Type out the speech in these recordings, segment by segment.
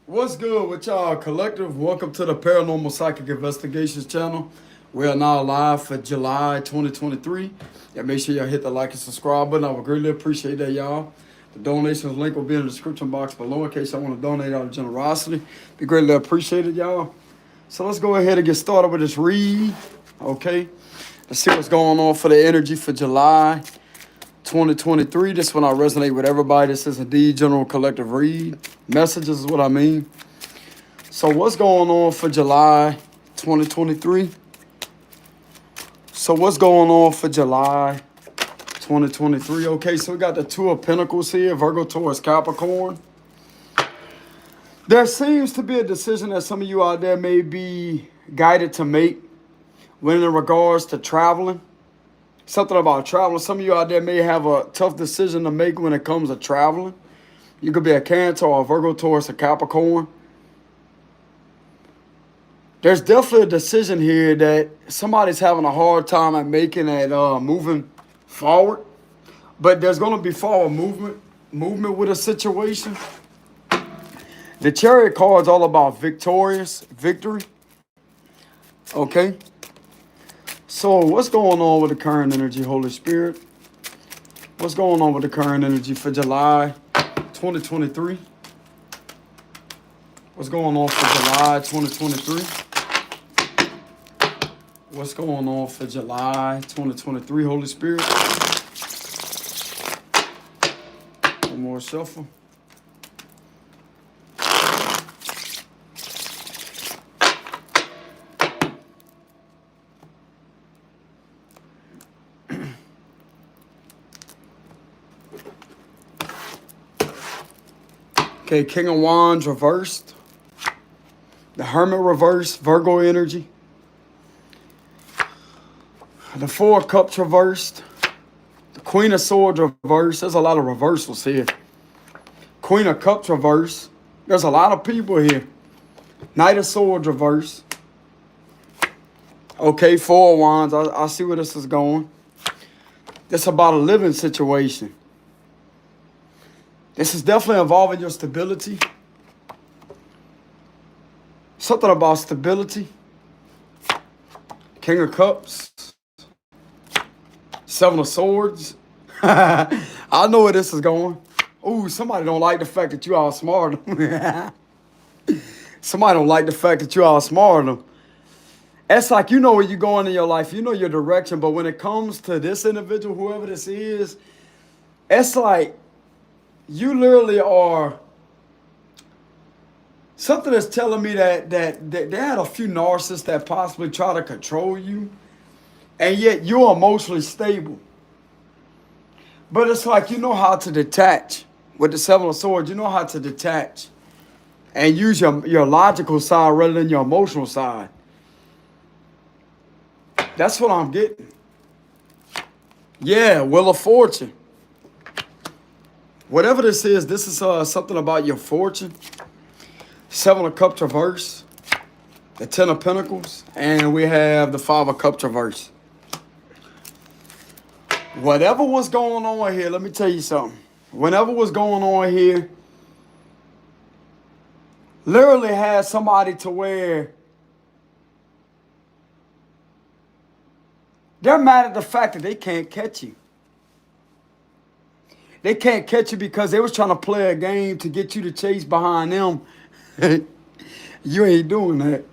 What's good with y'all, collective? Welcome to the Paranormal Psychic Investigations channel. We are now live for July 2023. And make sure y'all hit the like and subscribe button. I would greatly appreciate that, y'all. The donations link will be in the description box below in case y'all want to donate out of generosity. Be greatly appreciated, y'all. So let's go ahead and get started with this read. Okay. Let's see what's going on for the energy for July 2023. This one I resonate with everybody. This is indeed general collective read. Messages is what I mean. So what's going on for July 2023? So what's going on for July 2023? Okay, so we got the Two of Pentacles here, Virgo, Taurus, Capricorn. There seems to be a decision that some of you out there may be guided to make when in regards to traveling. Something about traveling. Some of you out there may have a tough decision to make when it comes to traveling. You could be a Cancer or a Virgo, Taurus, or Capricorn. There's definitely a decision here that somebody's having a hard time at making at moving forward. But there's going to be forward movement with a situation. The Chariot card is all about victory. Okay. So what's going on with the current energy, Holy Spirit? What's going on with the current energy for July 2023? What's going on for July 2023? What's going on for July 2023, Holy Spirit? One more shuffle. Okay, King of Wands reversed. The Hermit reversed, Virgo energy. The Four of Cups reversed. The Queen of Swords reversed. There's a lot of reversals here. Queen of Cups reversed. There's a lot of people here. Knight of Swords reversed. Okay, Four of Wands. I see where this is going. It's about a living situation. This is definitely involving your stability. Something about stability. King of Cups. Seven of Swords. I know where this is going. Ooh, somebody don't like the fact that you outsmart them. Somebody don't like the fact that you outsmart them. It's like you know where you're going in your life. You know your direction. But when it comes to this individual, whoever this is, it's like you literally are. Something that's telling me that they had a few narcissists that possibly try to control you, and yet you're emotionally stable. But it's like you know how to detach. With the Seven of Swords, you know how to detach and use your logical side rather than your emotional side. That's what I'm getting. Yeah, Wheel of Fortune. Whatever this is something about your fortune. Seven of Cups reverse. The Ten of Pentacles. And we have the Five of Cups reverse. Whatever was going on here, let me tell you something. Whatever was going on here, literally had somebody to where they're mad at the fact that they can't catch you. They can't catch you because they was trying to play a game to get you to chase behind them. You ain't doing that.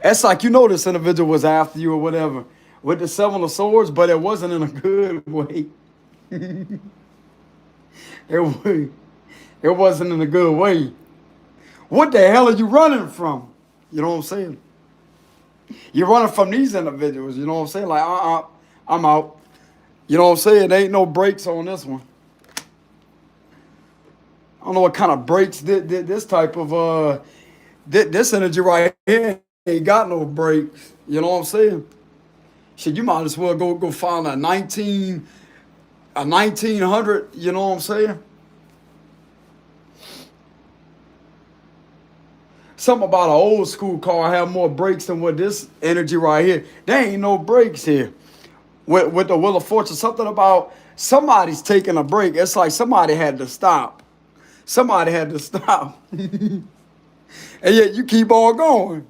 It's like you know this individual was after you or whatever with the Seven of Swords, but it wasn't in a good way. It wasn't in a good way. What the hell are you running from? You know what I'm saying? You're running from these individuals. You know what I'm saying? Like, I'm out. You know what I'm saying? There ain't no brakes on this one. I don't know what kind of brakes this type of this energy right here ain't got no brakes. You know what I'm saying? Shit, you might as well go find a 1900. You know what I'm saying? Something about an old school car have more brakes than what this energy right here. There ain't no brakes here. With the Wheel of Fortune, something about somebody's taking a break. It's like somebody had to stop. Somebody had to stop. And yet you keep on going.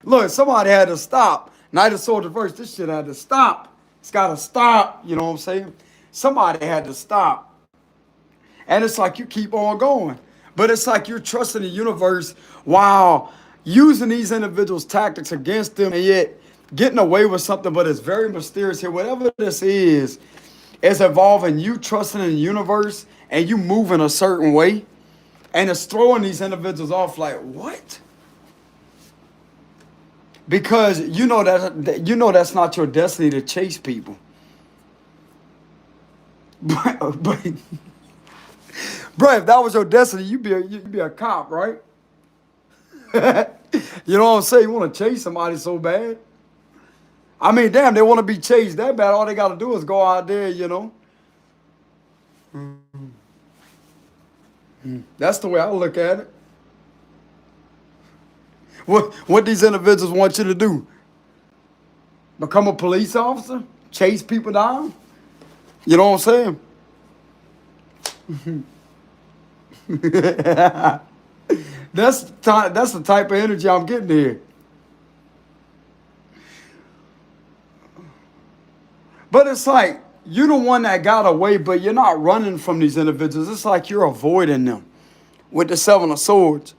Look, somebody had to stop. Knight of Swords reverse, this shit had to stop. It's got to stop, you know what I'm saying? Somebody had to stop. And it's like you keep on going. But it's like you're trusting the universe while using these individuals' tactics against them and yet getting away with something, but it's very mysterious here. Whatever this is involving you trusting in the universe and you moving a certain way. And it's throwing these individuals off like, what? Because you know that's not your destiny to chase people. But bro, if that was your destiny, you'd be a cop, right? You know what I'm saying? You want to chase somebody so bad. I mean, damn, they want to be chased that bad. All they got to do is go out there, you know. That's the way I look at it. What these individuals want you to do? Become a police officer? Chase people down? You know what I'm saying? That's the type of energy I'm getting here. But it's like, you're the one that got away, but you're not running from these individuals. It's like you're avoiding them with the Seven of Swords.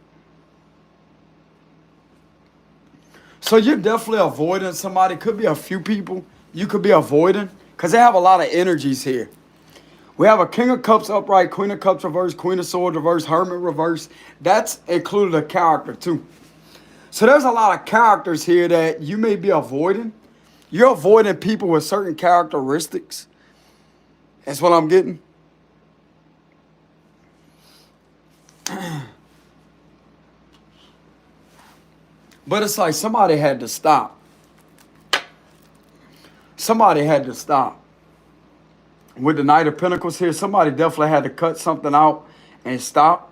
So you're definitely avoiding somebody. Could be a few people you could be avoiding because they have a lot of energies here. We have a King of Cups upright, Queen of Cups reverse, Queen of Swords reverse, Hermit reverse. That's included a character too. So there's a lot of characters here that you may be avoiding. You're avoiding people with certain characteristics. That's what I'm getting. But it's like somebody had to stop. Somebody had to stop. With the Knight of Pentacles here, somebody definitely had to cut something out and stop.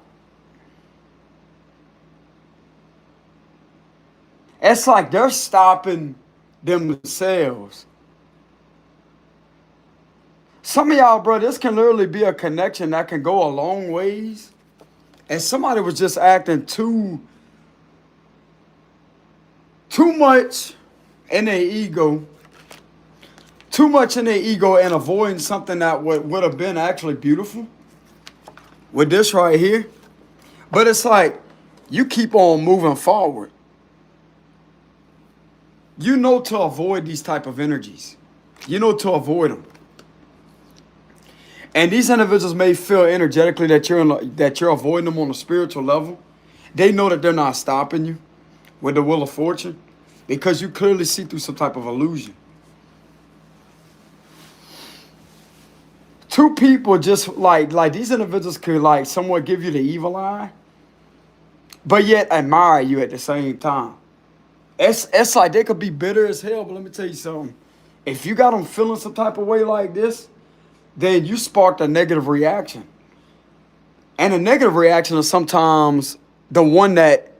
It's like they're stopping themselves. Some of y'all, bro, this can literally be a connection that can go a long ways. And somebody was just acting too much in their ego. Too much in their ego and avoiding something that would have been actually beautiful. With this right here. But it's like, you keep on moving forward. You know to avoid these type of energies. You know to avoid them. And these individuals may feel energetically that you're avoiding them on a spiritual level. They know that they're not stopping you with the Wheel of Fortune because you clearly see through some type of illusion. Two people just like these individuals could like somewhat give you the evil eye, but yet admire you at the same time. It's like they could be bitter as hell, but let me tell you something. If you got them feeling some type of way like this, then you sparked a negative reaction. And a negative reaction is sometimes the one that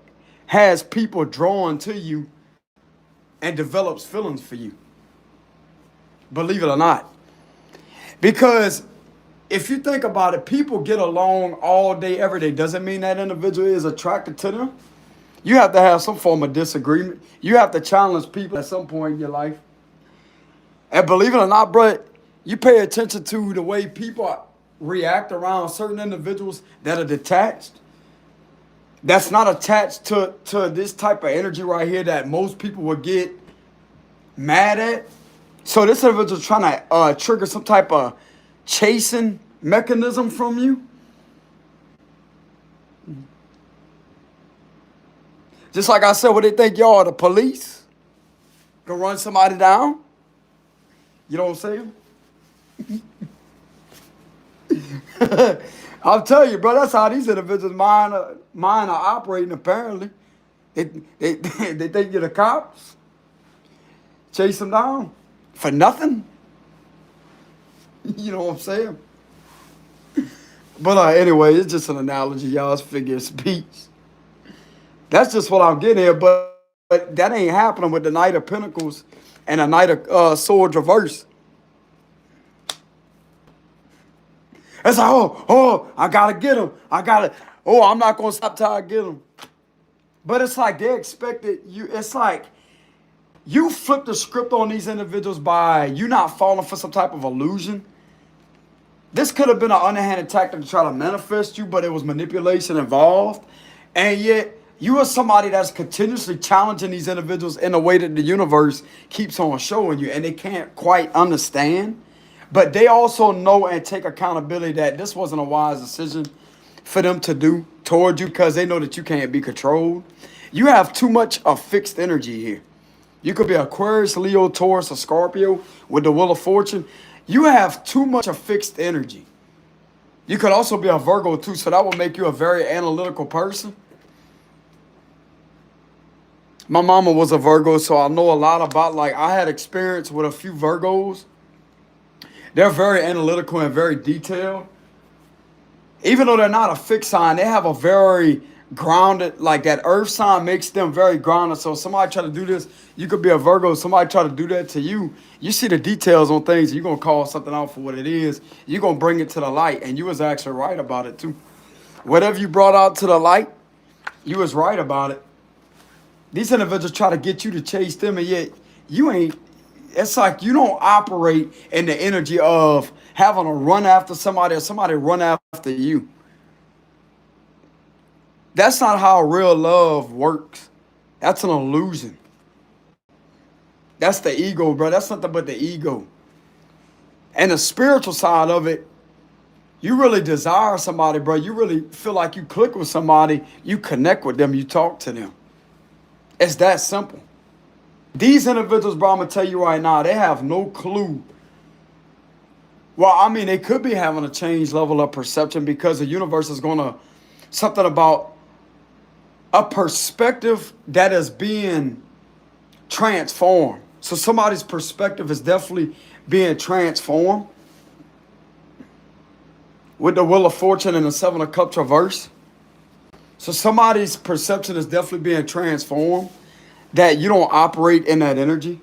has people drawn to you and develops feelings for you. Believe it or not. Because if you think about it, people get along all day, every day. Doesn't mean that individual is attracted to them. You have to have some form of disagreement. You have to challenge people at some point in your life. And believe it or not, bro, you pay attention to the way people react around certain individuals that are detached. That's not attached to this type of energy right here that most people would get mad at. So this individual is trying to trigger some type of chasing mechanism from you. Just like I said, what they think y'all are, the police? Gonna run somebody down? You know what I'm saying? I'll tell you, bro, that's how these individuals' mind are operating apparently. They think you're the cops. Chase them down. For nothing? You know what I'm saying? But anyway, it's just an analogy, y'all. It's figure of speech. That's just what I'm getting here, but that ain't happening with the Knight of Pentacles and the Knight of Swords reverse. It's like, I gotta get him. I'm not gonna stop till I get him. But it's like they expected you. It's like you flip the script on these individuals by you not falling for some type of illusion. This could have been an underhanded tactic to try to manifest you, but it was manipulation involved. And yet, you are somebody that's continuously challenging these individuals in a way that the universe keeps on showing you, and they can't quite understand. But they also know and take accountability that this wasn't a wise decision for them to do toward you because they know that you can't be controlled. You have too much of fixed energy here. You could be Aquarius, Leo, Taurus, or Scorpio with the Wheel of Fortune. You have too much of fixed energy. You could also be a Virgo too, so that will make you a very analytical person. My mama was a Virgo, so I know a lot about, like, I had experience with a few Virgos. They're very analytical and very detailed. Even though they're not a fixed sign, they have a very grounded, like that earth sign makes them very grounded. So somebody try to do this, you could be a Virgo, somebody try to do that to you. You see the details on things, you're going to call something out for what it is. You're going to bring it to the light, and you was actually right about it too. Whatever you brought out to the light, you was right about it. These individuals try to get you to chase them, and yet you ain't. It's like you don't operate in the energy of having to run after somebody or somebody run after you. That's not how real love works. That's an illusion. That's the ego, bro. That's nothing but the ego. And the spiritual side of it, you really desire somebody, bro. You really feel like you click with somebody. You connect with them. You talk to them. It's that simple. These individuals, bro, I'm going to tell you right now, they have no clue. Well, I mean, they could be having a changed level of perception because the universe is going to, something about a perspective that is being transformed. So somebody's perspective is definitely being transformed. With the Wheel of Fortune and the Seven of Cups reverse. So somebody's perception is definitely being transformed. That you don't operate in that energy.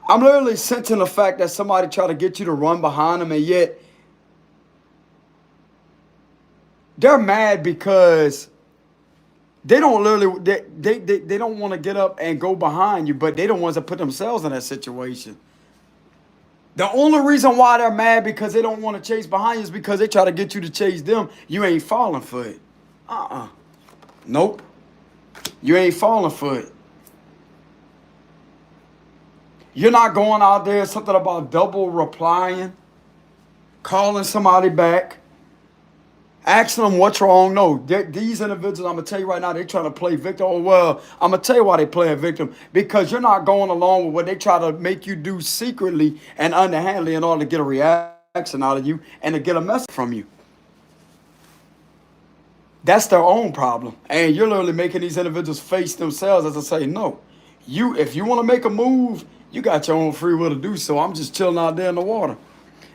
I'm literally sensing the fact that somebody tried to get you to run behind them, and yet they're mad because they don't literally, they don't want to get up and go behind you, but they're the ones that put themselves in that situation. The only reason why they're mad because they don't want to chase behind you is because they try to get you to chase them. You ain't falling for it. Nope. You ain't falling for it. You're not going out there, something about double replying, calling somebody back, asking them what's wrong. No, these individuals, I'm going to tell you right now, they're trying to play victim. Oh, well, I'm going to tell you why they play a victim. Because you're not going along with what they try to make you do secretly and underhandedly in order to get a reaction out of you and to get a message from you. That's their own problem. And you're literally making these individuals face themselves as I say, no, if you want to make a move, you got your own free will to do so. I'm just chilling out there in the water.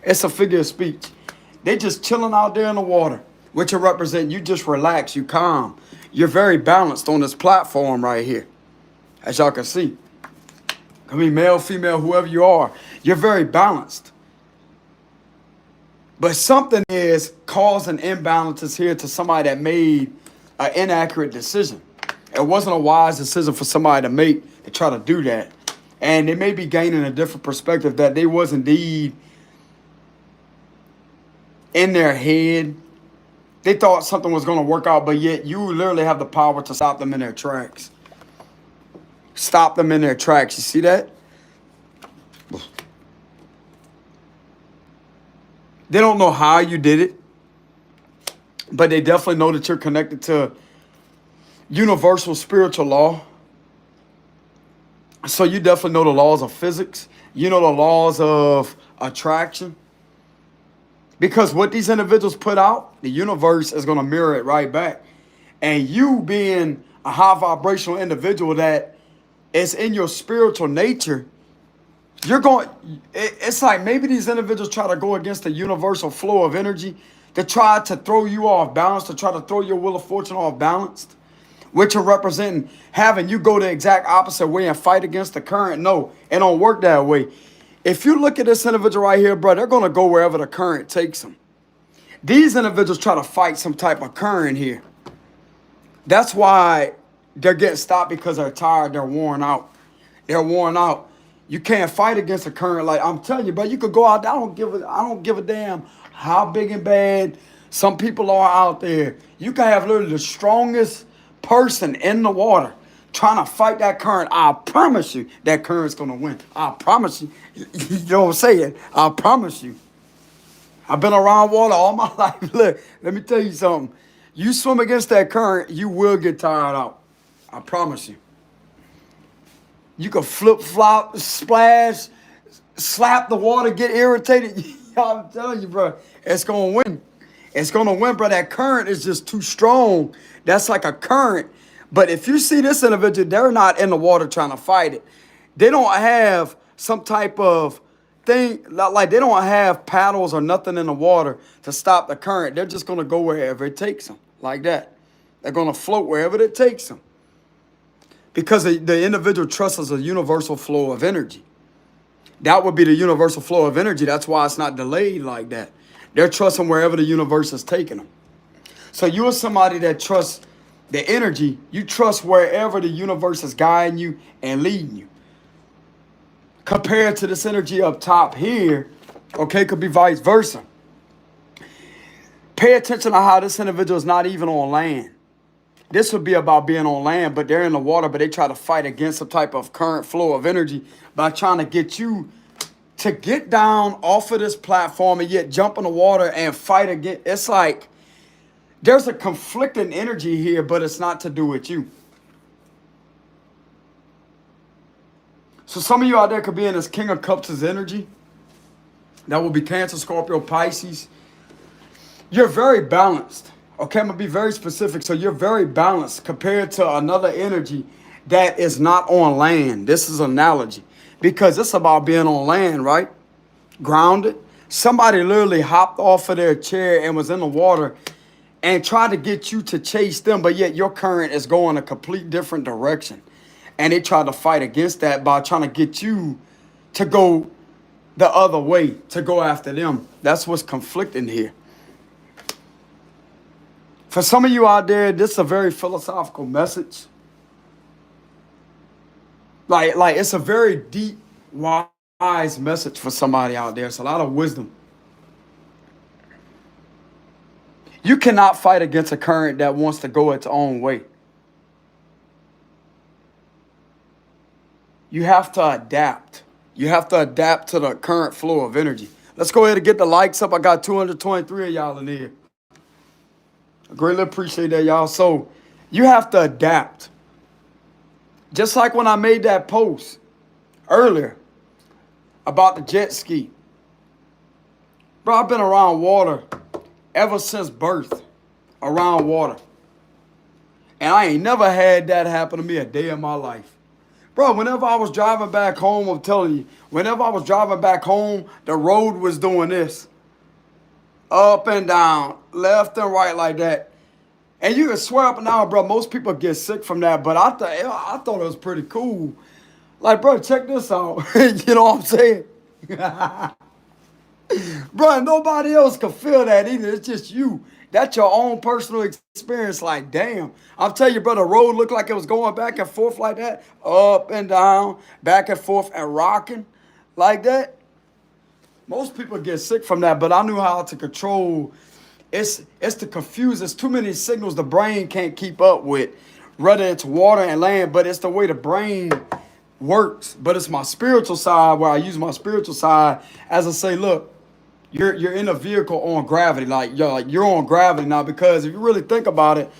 It's a figure of speech. They just chilling out there in the water, which will represent you just relax, you calm. You're very balanced on this platform right here. As y'all can see. I mean, male, female, whoever you are, you're very balanced. But something is causing imbalances here to somebody that made an inaccurate decision. It wasn't a wise decision for somebody to make to try to do that. And they may be gaining a different perspective that they was indeed in their head. They thought something was going to work out, but yet you literally have the power to stop them in their tracks. Stop them in their tracks. You see that? They don't know how you did it, but they definitely know that you're connected to universal spiritual law. So you definitely know the laws of physics. You know the laws of attraction. Because what these individuals put out, the universe is going to mirror it right back. And you being a high vibrational individual that is in your spiritual nature, it's like maybe these individuals try to go against the universal flow of energy to try to throw you off balance, to try to throw your Wheel of Fortune off balance, which are representing having you go the exact opposite way and fight against the current. No, it don't work that way. If you look at this individual right here, bro, they're going to go wherever the current takes them. These individuals try to fight some type of current here. That's why they're getting stopped, because they're tired. They're worn out. They're worn out. You can't fight against a current. Like I'm telling you, bro, you could go out there. I don't give a damn how big and bad some people are out there. You can have literally the strongest person in the water trying to fight that current. I promise you that current's going to win. I promise you. You know what I'm saying? I promise you. I've been around water all my life. Look, let me tell you something. You swim against that current, you will get tired out. I promise you. You can flip, flop, splash, slap the water, get irritated. I'm telling you, bro, it's going to win. It's going to win, bro. That current is just too strong. That's like a current. But if you see this individual, they're not in the water trying to fight it. They don't have some type of thing, like they don't have paddles or nothing in the water to stop the current. They're just going to go wherever it takes them, like that. They're going to float wherever it takes them. Because the individual trusts a universal flow of energy. That would be the universal flow of energy. That's why it's not delayed like that. They're trusting wherever the universe is taking them. So you are somebody that trusts the energy. You trust wherever the universe is guiding you and leading you. Compared to this energy up top here, okay, could be vice versa. Pay attention to how this individual is not even on land. This would be about being on land, but they're in the water, but they try to fight against some type of current flow of energy by trying to get you to get down off of this platform and yet jump in the water and fight again. It's like there's a conflicting energy here, but it's not to do with you. So some of you out there could be in this King of Cups' energy. That will be Cancer, Scorpio, Pisces. You're very balanced. Okay, I'm going to be very specific. So you're very balanced compared to another energy that is not on land. This is an analogy. Because it's about being on land, right? Grounded. Somebody literally hopped off of their chair and was in the water and tried to get you to chase them, but yet your current is going a complete different direction. And they tried to fight against that by trying to get you to go the other way, to go after them. That's what's conflicting here. For some of you out there, this is a very philosophical message. Like it's a very deep, wise message for somebody out there. It's a lot of wisdom. You cannot fight against a current that wants to go its own way. You have to adapt. You have to adapt to the current flow of energy. Let's go ahead and get the likes up. I got 223 of y'all in here. I greatly appreciate that, y'all. So you have to adapt. Just like when I made that post earlier about the jet ski. Bro, I've been around water ever since birth, around water. And I ain't never had that happen to me a day in my life. Bro, whenever I was driving back home, I'm telling you, whenever I was driving back home, the road was doing this. Up and down, left and right like that. And you can swear up and down, bro, most people get sick from that, but I thought it was pretty cool. Like, bro, check this out. You know what I'm saying? Bro, nobody else can feel that either. It's just you. That's your own personal experience. Like, damn. I'm telling you, bro, the road looked like it was going back and forth like that. Up and down, back and forth and rocking like that. Most people get sick from that, but I knew how to control. It's to confuse. There's too many signals the brain can't keep up with. Whether it's water and land, but it's the way the brain works. But it's my spiritual side where I use my spiritual side as I say, look, you're in a vehicle on gravity. Like you're on gravity now, because if you really think about it,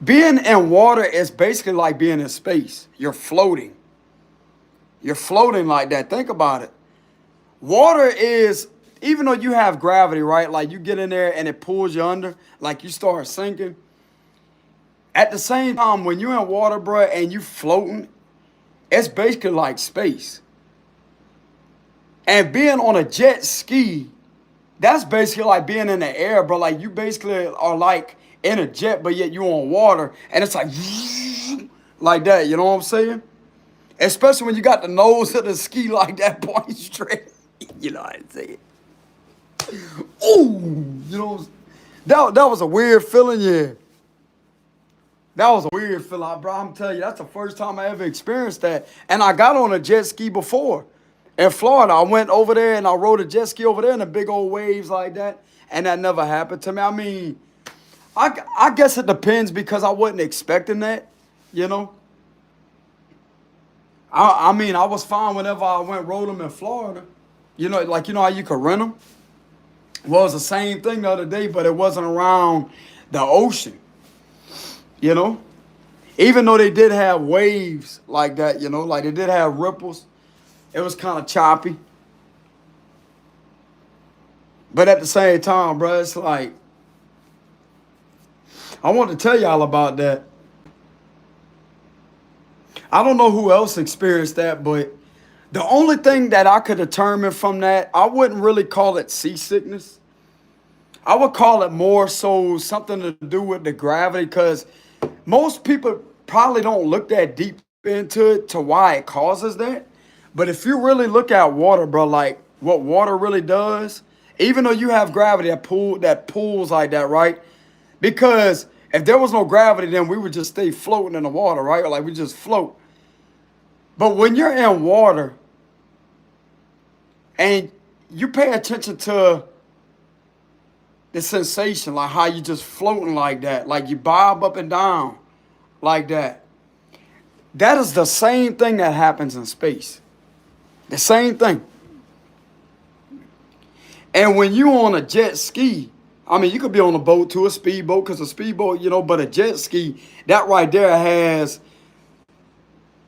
being in water is basically like being in space. You're floating. You're floating like that. Think about it. Water is, even though you have gravity, right? Like you get in there and it pulls you under, like you start sinking. At the same time, when you're in water, bro, and you floating, it's basically like space. And being on a jet ski, that's basically like being in the air, bro. Like you basically are like in a jet, but yet you're on water, and it's like that. You know what I'm saying? Especially when you got the nose of the ski like that, point straight. You know how to say it. Ooh, you know, that was a weird feeling, yeah. That was a weird feeling, bro. I'm telling you, that's the first time I ever experienced that. And I got on a jet ski before. In Florida, I went over there and I rode a jet ski over there in the big old waves like that. And that never happened to me. I mean, I guess it depends because I wasn't expecting that, you know. I mean, I was fine whenever I went rode them in Florida. You know, like, you know how you could rent them? Well, it was the same thing the other day, but it wasn't around the ocean, you know. Even though they did have waves like that, you know, like they did have ripples, it was kind of choppy. But at the same time, bro, it's like, I want to tell y'all about that. I don't know who else experienced that, but the only thing that I could determine from that, I wouldn't really call it seasickness. I would call it more so something to do with the gravity, because most people probably don't look that deep into it to why it causes that. But if you really look at water, bro, like what water really does, even though you have gravity that pulls like that, right? Because if there was no gravity, then we would just stay floating in the water, right? Or like we just float. But when you're in water and you pay attention to the sensation, like how you just floating like that, like you bob up and down like that, that is the same thing that happens in space. The same thing. And when you on a jet ski, I mean, you could be on a boat too, a speedboat, because a speedboat, you know, but a jet ski, that right there has,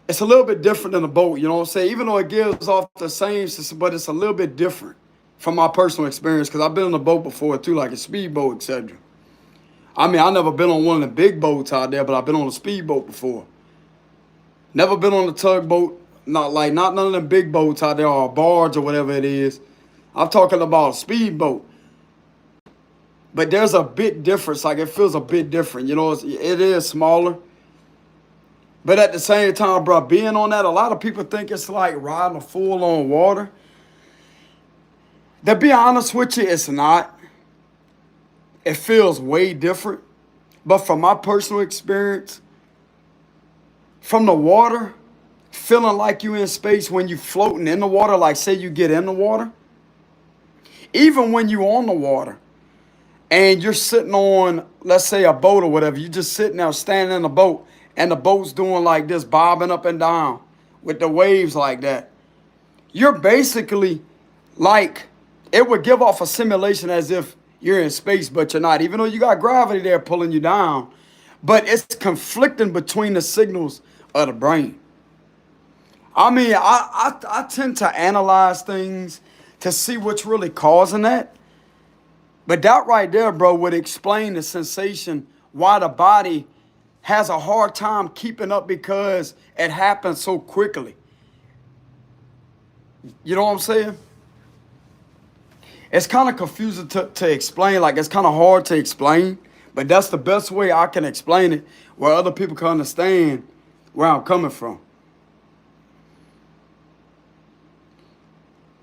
it's a little bit different than a boat, you know what I'm saying? Even though it gives off the same system, but it's a little bit different from my personal experience, because I've been on a boat before too, like a speedboat, etc. I mean, I've never been on one of the big boats out there, but I've been on a speedboat before. Never been on a tugboat, not none of the big boats out there, or a barge or whatever it is. I'm talking about a speedboat. But there's a bit difference, like it feels a bit different, you know, it is smaller. But at the same time, bro, being on that, a lot of people think it's like riding a fool on water. To be honest with you, it's not. It feels way different. But from my personal experience, from the water, feeling like you in space when you floating in the water, like say you get in the water, even when you on the water and you're sitting on, let's say a boat or whatever, you just sitting there standing in the boat and the boat's doing like this, bobbing up and down with the waves like that. You're basically like, it would give off a simulation as if you're in space, but you're not, even though you got gravity there pulling you down. But it's conflicting between the signals of the brain. I mean, I tend to analyze things to see what's really causing that. But that right there, bro, would explain the sensation, why the body has a hard time keeping up, because it happens so quickly. You know what I'm saying? It's kind of confusing to explain. Like, it's kind of hard to explain, but that's the best way I can explain it, where other people can understand where I'm coming from.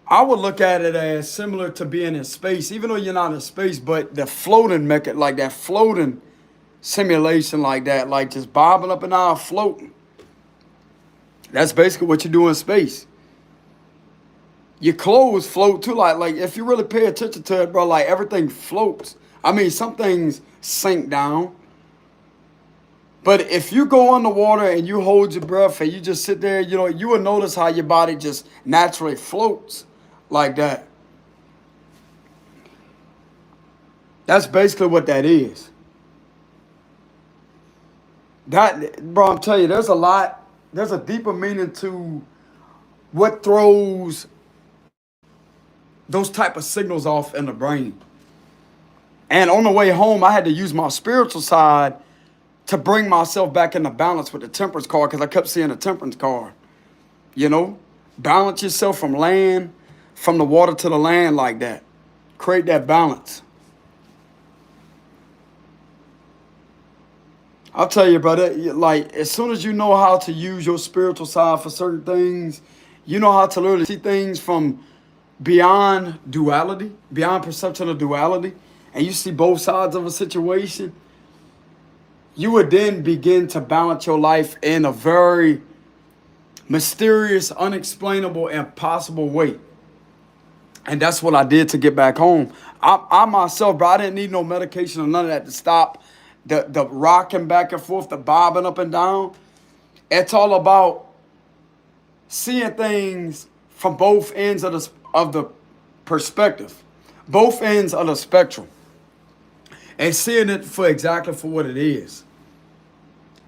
I would look at it as similar to being in space, even though you're not in space, but the floating mechanism, like that floating simulation like that, like just bobbing up and down, floating. That's basically what you do in space. Your clothes float too, like if you really pay attention to it, bro, like everything floats. I mean, some things sink down. But if you go underwater and you hold your breath and you just sit there, you know, you will notice how your body just naturally floats like that. That's basically what that is. That, bro, I'm telling you, there's a deeper meaning to what throws those type of signals off in the brain. And on the way home, I had to use my spiritual side to bring myself back into balance with the temperance card, because I kept seeing the temperance card. You know, balance yourself from the water to the land like that. Create that balance. I'll tell you, brother, like, as soon as you know how to use your spiritual side for certain things, you know how to literally see things from beyond duality, beyond perception of duality, and you see both sides of a situation, you would then begin to balance your life in a very mysterious, unexplainable, impossible way. And that's what I did to get back home. I myself, bro, I didn't need no medication or none of that to stop the rocking back and forth, the bobbing up and down. It's all about seeing things from both ends of the perspective, both ends of the spectrum, and seeing it for exactly for what it is.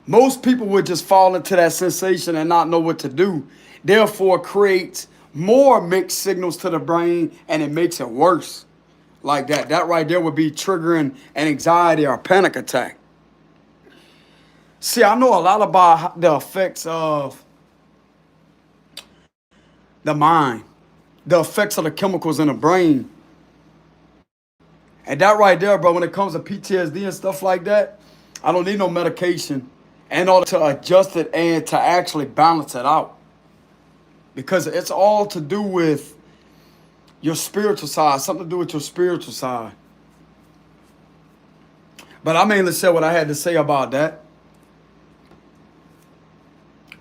Most people would just fall into that sensation and not know what to do. Therefore, creates more mixed signals to the brain, and it makes it worse. Like that. That right there would be triggering an anxiety or a panic attack. See, I know a lot about the effects of the mind, the effects of the chemicals in the brain. And that right there, bro, when it comes to PTSD and stuff like that, I don't need no medication in order to adjust it and to actually balance it out. Because it's all to do with your spiritual side, something to do with your spiritual side. But I mainly said what I had to say about that.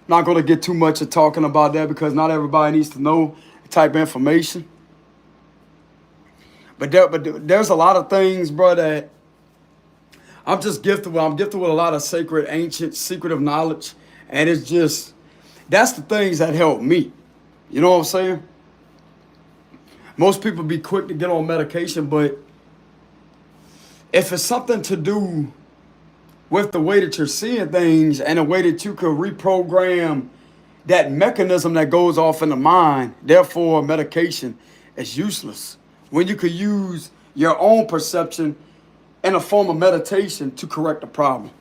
Not going to get too much of talking about that because not everybody needs to know the type of information. But there's a lot of things, bro, that I'm just gifted with. I'm gifted with a lot of sacred, ancient, secretive knowledge. And it's just, that's the things that help me. You know what I'm saying? Most people be quick to get on medication, but if it's something to do with the way that you're seeing things and the way that you could reprogram that mechanism that goes off in the mind, therefore medication is useless. When you could use your own perception in a form of meditation to correct the problem.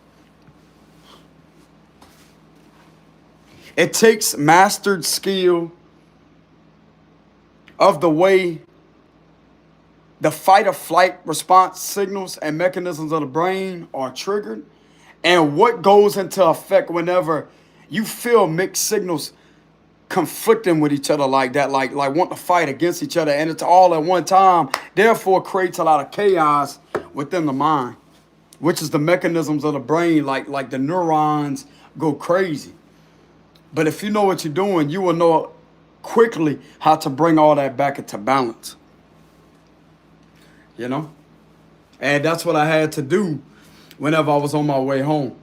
It takes mastered skill of the way the fight or flight response signals and mechanisms of the brain are triggered, and what goes into effect whenever you feel mixed signals conflicting with each other like that, like want to fight against each other, and it's all at one time, therefore creates a lot of chaos within the mind, which is the mechanisms of the brain, like the neurons go crazy. But if you know what you're doing, you will know quickly how to bring all that back into balance. You know? And that's what I had to do whenever I was on my way home.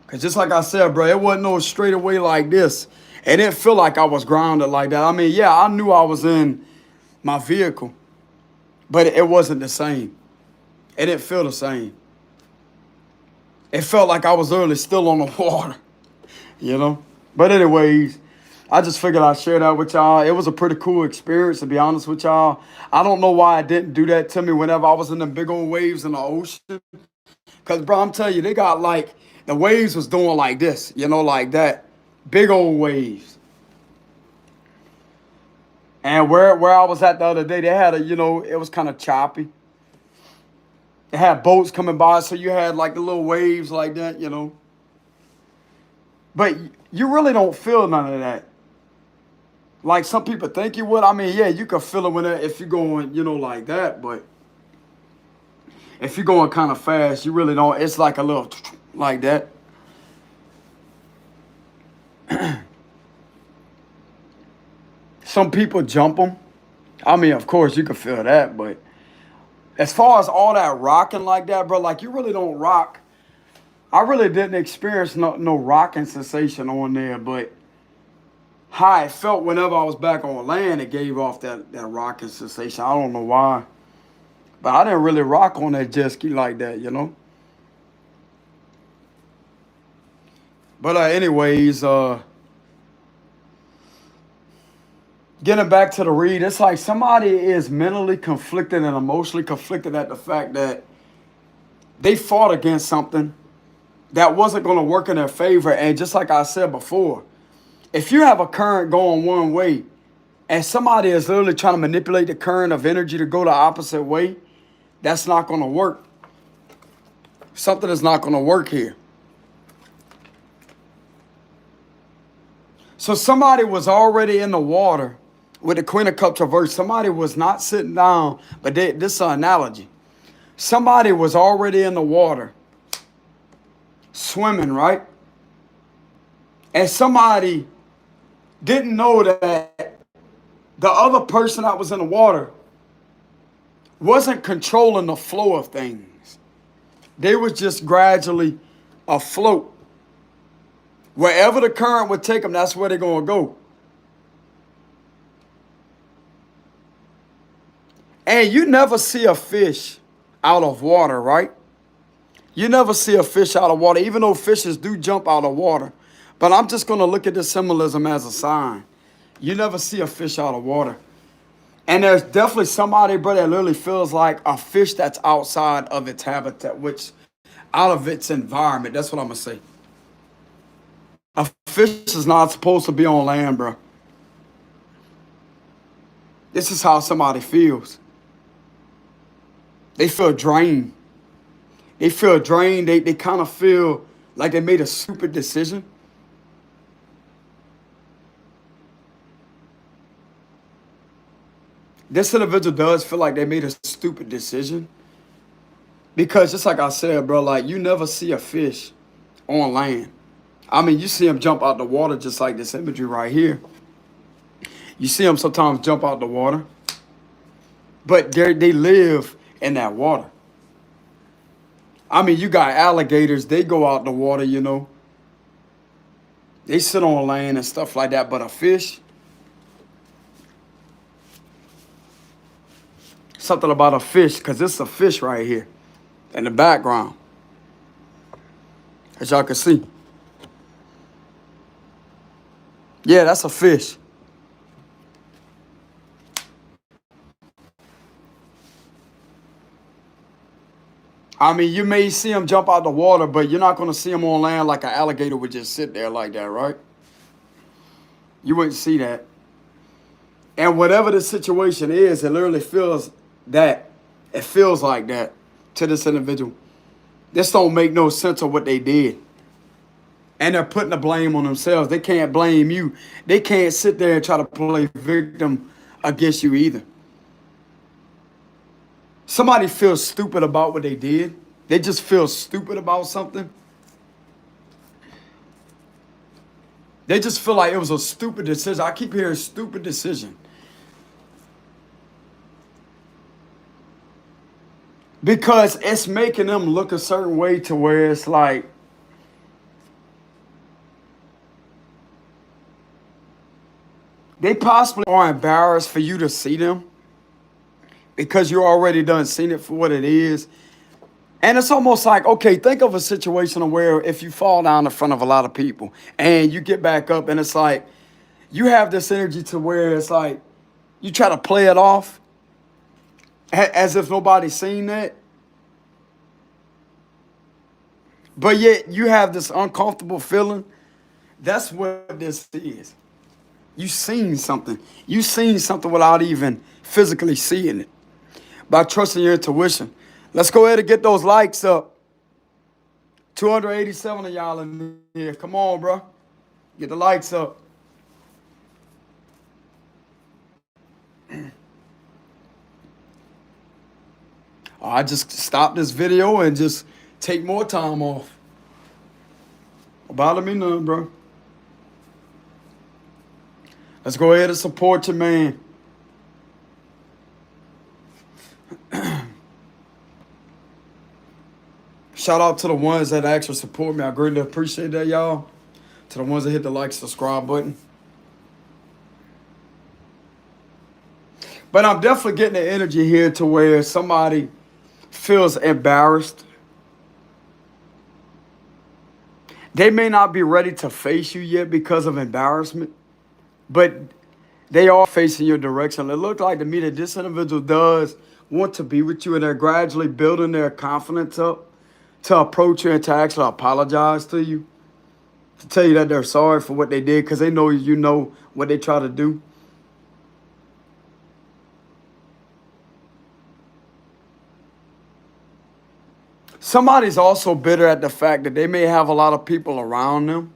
Because just like I said, bro, it wasn't no straight away like this. It didn't feel like I was grounded like that. I mean, yeah, I knew I was in my vehicle, but it wasn't the same. It didn't feel the same. It felt like I was literally still on the water, you know? But anyways, I just figured I'd share that with y'all. It was a pretty cool experience, to be honest with y'all. I don't know why it didn't do that to me whenever I was in them big old waves in the ocean. Because, bro, I'm telling you, they got like, the waves was doing like this, you know, like that. Big old waves. And where I was at the other day, they had it was kind of choppy. They had boats coming by, so you had like the little waves like that, you know. But you really don't feel none of that. Like some people think you would. I mean, yeah, you can feel it if you're going, like that. But if you're going kind of fast, you really don't. It's like a little like that. Some people jump them. I mean, of course, you can feel that. But as far as all that rocking like that, bro, like you really don't rock. I really didn't experience no rocking sensation on there, but how it felt whenever I was back on land, it gave off that rocking sensation. I don't know why. But I didn't really rock on that jet ski like that, you know? But anyways, getting back to the read, it's like somebody is mentally conflicted and emotionally conflicted at the fact that they fought against something that wasn't going to work in their favor. And just like I said before, if you have a current going one way and somebody is literally trying to manipulate the current of energy to go the opposite way, that's not going to work. Something is not going to work here. So somebody was already in the water with the Queen of Cups reversed. Somebody was not sitting down, but this is an analogy. Somebody was already in the water, swimming, right? And somebody didn't know that the other person that was in the water wasn't controlling the flow of things. They was just gradually afloat. Wherever the current would take them, that's where they're going to go. And you never see a fish out of water, right? You never see a fish out of water, even though fishes do jump out of water. But I'm just going to look at this symbolism as a sign. You never see a fish out of water. And there's definitely somebody, bro, that literally feels like a fish that's outside of its habitat, which out of its environment. That's what I'm going to say. A fish is not supposed to be on land, bro. This is how somebody feels. They feel drained. They feel drained. They kind of feel like they made a stupid decision. This individual does feel like they made a stupid decision. Because just like I said, bro, like you never see a fish on land. I mean, you see them jump out the water just like this imagery right here. You see them sometimes jump out the water. But they live in that water. I mean, you got alligators. They go out the water, you know. They sit on land and stuff like that. But a fish, something about a fish, because it's a fish right here in the background, as y'all can see. Yeah, that's a fish. I mean, you may see them jump out the water, but you're not going to see them on land like an alligator would just sit there like that, right? You wouldn't see that. And whatever the situation is, it literally feels that. It feels like that to this individual. This don't make no sense of what they did. And they're putting the blame on themselves. They can't blame you. They can't sit there and try to play victim against you either. Somebody feels stupid about what they did. They just feel stupid about something. They just feel like it was a stupid decision. I keep hearing stupid decision. Because it's making them look a certain way to where it's like, they possibly are embarrassed for you to see them. Because you already done seen it for what it is. And it's almost like, okay, think of a situation where if you fall down in front of a lot of people and you get back up and it's like, you have this energy to where it's like, you try to play it off as if nobody's seen that. But yet you have this uncomfortable feeling. That's what this is. You seen something. You seen something without even physically seeing it. By trusting your intuition. Let's go ahead and get those likes up. 287 of y'all in here. Come on, bro. Get the likes up. I just stop this video and just take more time off. Don't bother me none, bro. Let's go ahead and support your man. Shout out to the ones that actually support me. I greatly appreciate that, y'all. To the ones that hit the like, subscribe button. But I'm definitely getting the energy here to where somebody feels embarrassed. They may not be ready to face you yet because of embarrassment, but they are facing your direction. It looks like to me that this individual does want to be with you, and they're gradually building their confidence up to approach you and to actually apologize to you, to tell you that they're sorry for what they did because they know you know what they try to do. Somebody's also bitter at the fact that they may have a lot of people around them,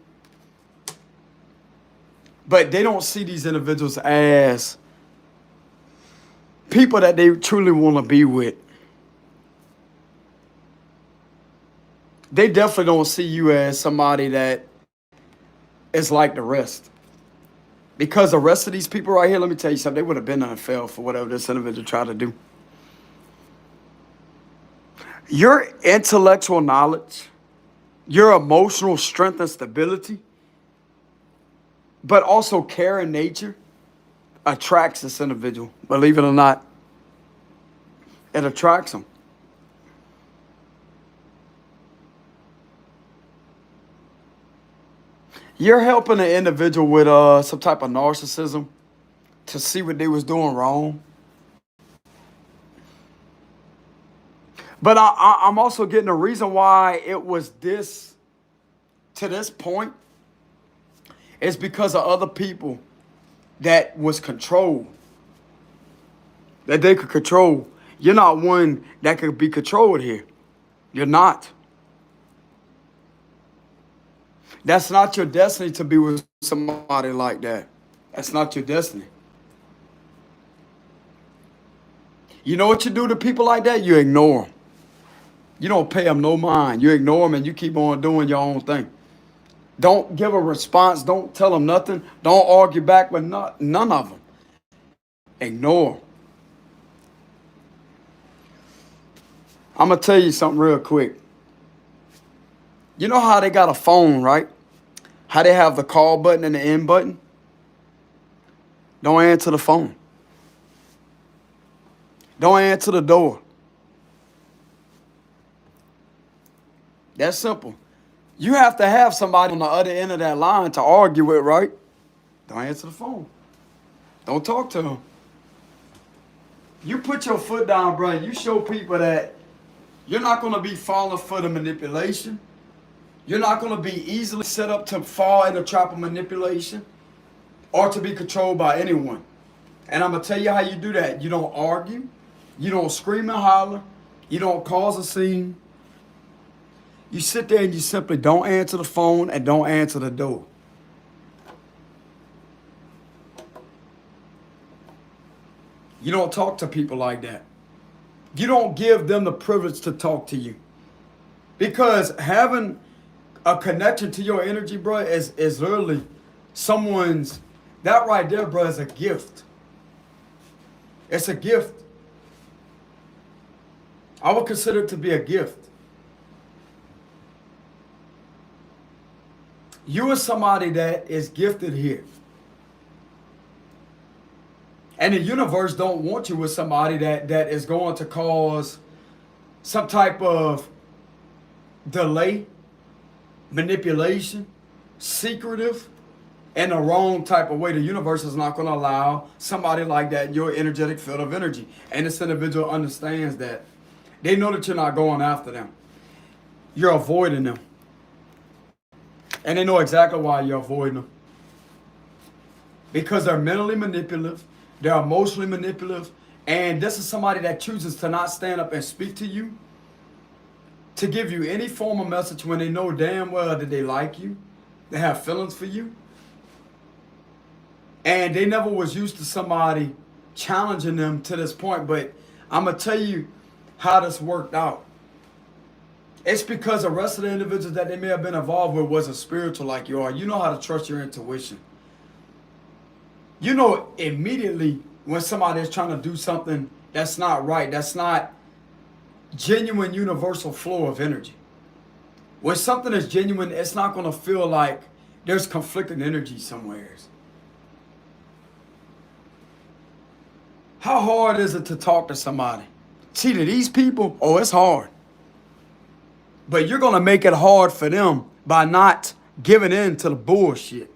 but they don't see these individuals as people that they truly want to be with. They definitely don't see you as somebody that is like the rest. Because the rest of these people right here, let me tell you something, they would have been unfair for whatever this individual tried to do. Your intellectual knowledge, your emotional strength and stability, but also care in nature attracts this individual. Believe it or not, it attracts them. You're helping an individual with some type of narcissism to see what they was doing wrong. But I'm also getting the reason why it was this, to this point, is because of other people that was controlled, that they could control. You're not one that could be controlled here. You're not. That's not your destiny to be with somebody like that. That's not your destiny. You know what you do to people like that? You ignore them. You don't pay them no mind. You ignore them and you keep on doing your own thing. Don't give a response. Don't tell them nothing. Don't argue back with none of them. Ignore them. I'm going to tell you something real quick. You know how they got a phone, right? How they have the call button and the end button? Don't answer the phone. Don't answer the door. That's simple. You have to have somebody on the other end of that line to argue with, right? Don't answer the phone. Don't talk to them. You put your foot down, bro. You show people that you're not going to be falling for the manipulation. You're not going to be easily set up to fall in the trap of manipulation or to be controlled by anyone. And I'm going to tell you how you do that. You don't argue. You don't scream and holler. You don't cause a scene. You sit there and you simply don't answer the phone and don't answer the door. You don't talk to people like that. You don't give them the privilege to talk to you. Because having a connection to your energy, bro, is literally someone's, that right there, bro, is a gift. It's a gift. I would consider it to be a gift. You are somebody that is gifted here. And the universe don't want you with somebody that is going to cause some type of delay, manipulation, secretive, in the wrong type of way. The universe is not going to allow somebody like that in your energetic field of energy. And this individual understands that. They know that you're not going after them. You're avoiding them. And they know exactly why you're avoiding them. Because they're mentally manipulative. They're emotionally manipulative. And this is somebody that chooses to not stand up and speak to you, to give you any form of message when they know damn well that they like you, they have feelings for you. And they never was used to somebody challenging them to this point. But I'm going to tell you how this worked out. It's because the rest of the individuals that they may have been involved with wasn't spiritual like you are. You know how to trust your intuition. You know immediately when somebody is trying to do something that's not right, that's not genuine universal flow of energy. When something is genuine, it's not going to feel like there's conflicting energy somewhere. How hard is it to talk to somebody? See, to these people, oh, it's hard. But you're going to make it hard for them by not giving in to the bullshit.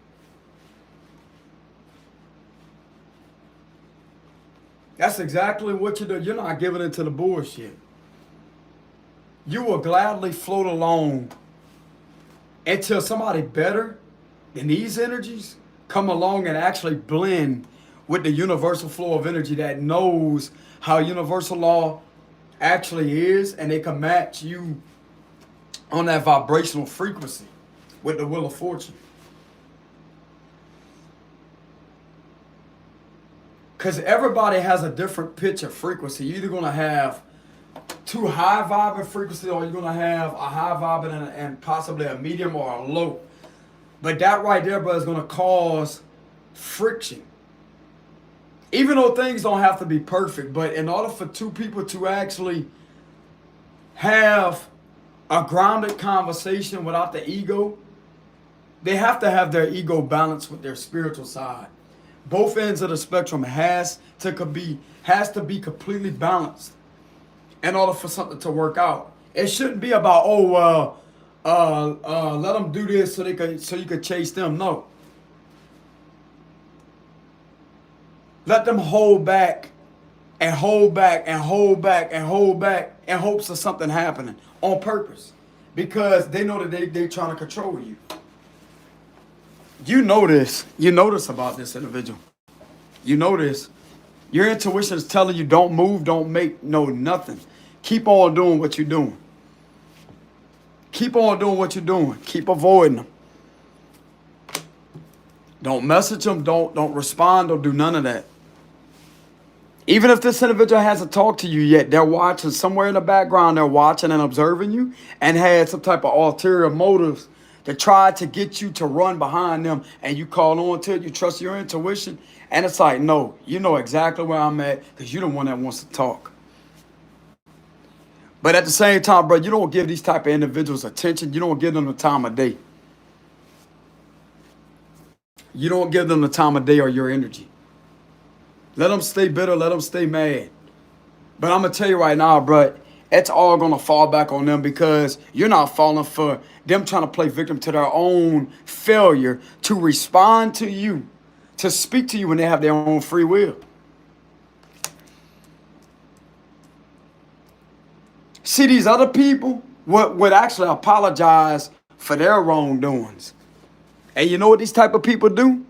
That's exactly what you do. You're not giving in to the bullshit. You will gladly float along until somebody better than these energies come along and actually blend with the universal flow of energy that knows how universal law actually is, and they can match you on that vibrational frequency with the Wheel of Fortune. Because everybody has a different pitch of frequency. You're either going to have too high vibing frequency, or you're going to have a high vibing and possibly a medium or a low. But that right there, bro, is going to cause friction. Even though things don't have to be perfect, but in order for two people to actually have a grounded conversation without the ego, they have to have their ego balanced with their spiritual side. Both ends of the spectrum has to be completely balanced in order for something to work out. It shouldn't be about, let them do this so you could chase them. No. Let them hold back and hold back and hold back and hold back in hopes of something happening on purpose, because they know that they're trying to control you. You know this. You know this about this individual. You know this. Your intuition is telling you don't move, don't make, no nothing. Keep on doing what you're doing. Keep on doing what you're doing. Keep avoiding them. Don't message them. Don't respond. Don't do none of that. Even if this individual hasn't talked to you yet, they're watching somewhere in the background. They're watching and observing you and had some type of ulterior motives to try to get you to run behind them, and you call on to it. You trust your intuition. And it's like, no, you know exactly where I'm at because you're the one that wants to talk. But at the same time, bro, you don't give these type of individuals attention. You don't give them the time of day. You don't give them the time of day or your energy. Let them stay bitter. Let them stay mad. But I'm going to tell you right now, bro, it's all going to fall back on them because you're not falling for them trying to play victim to their own failure to respond to you, to speak to you when they have their own free will. See, these other people would actually apologize for their wrongdoings. And you know what these type of people do?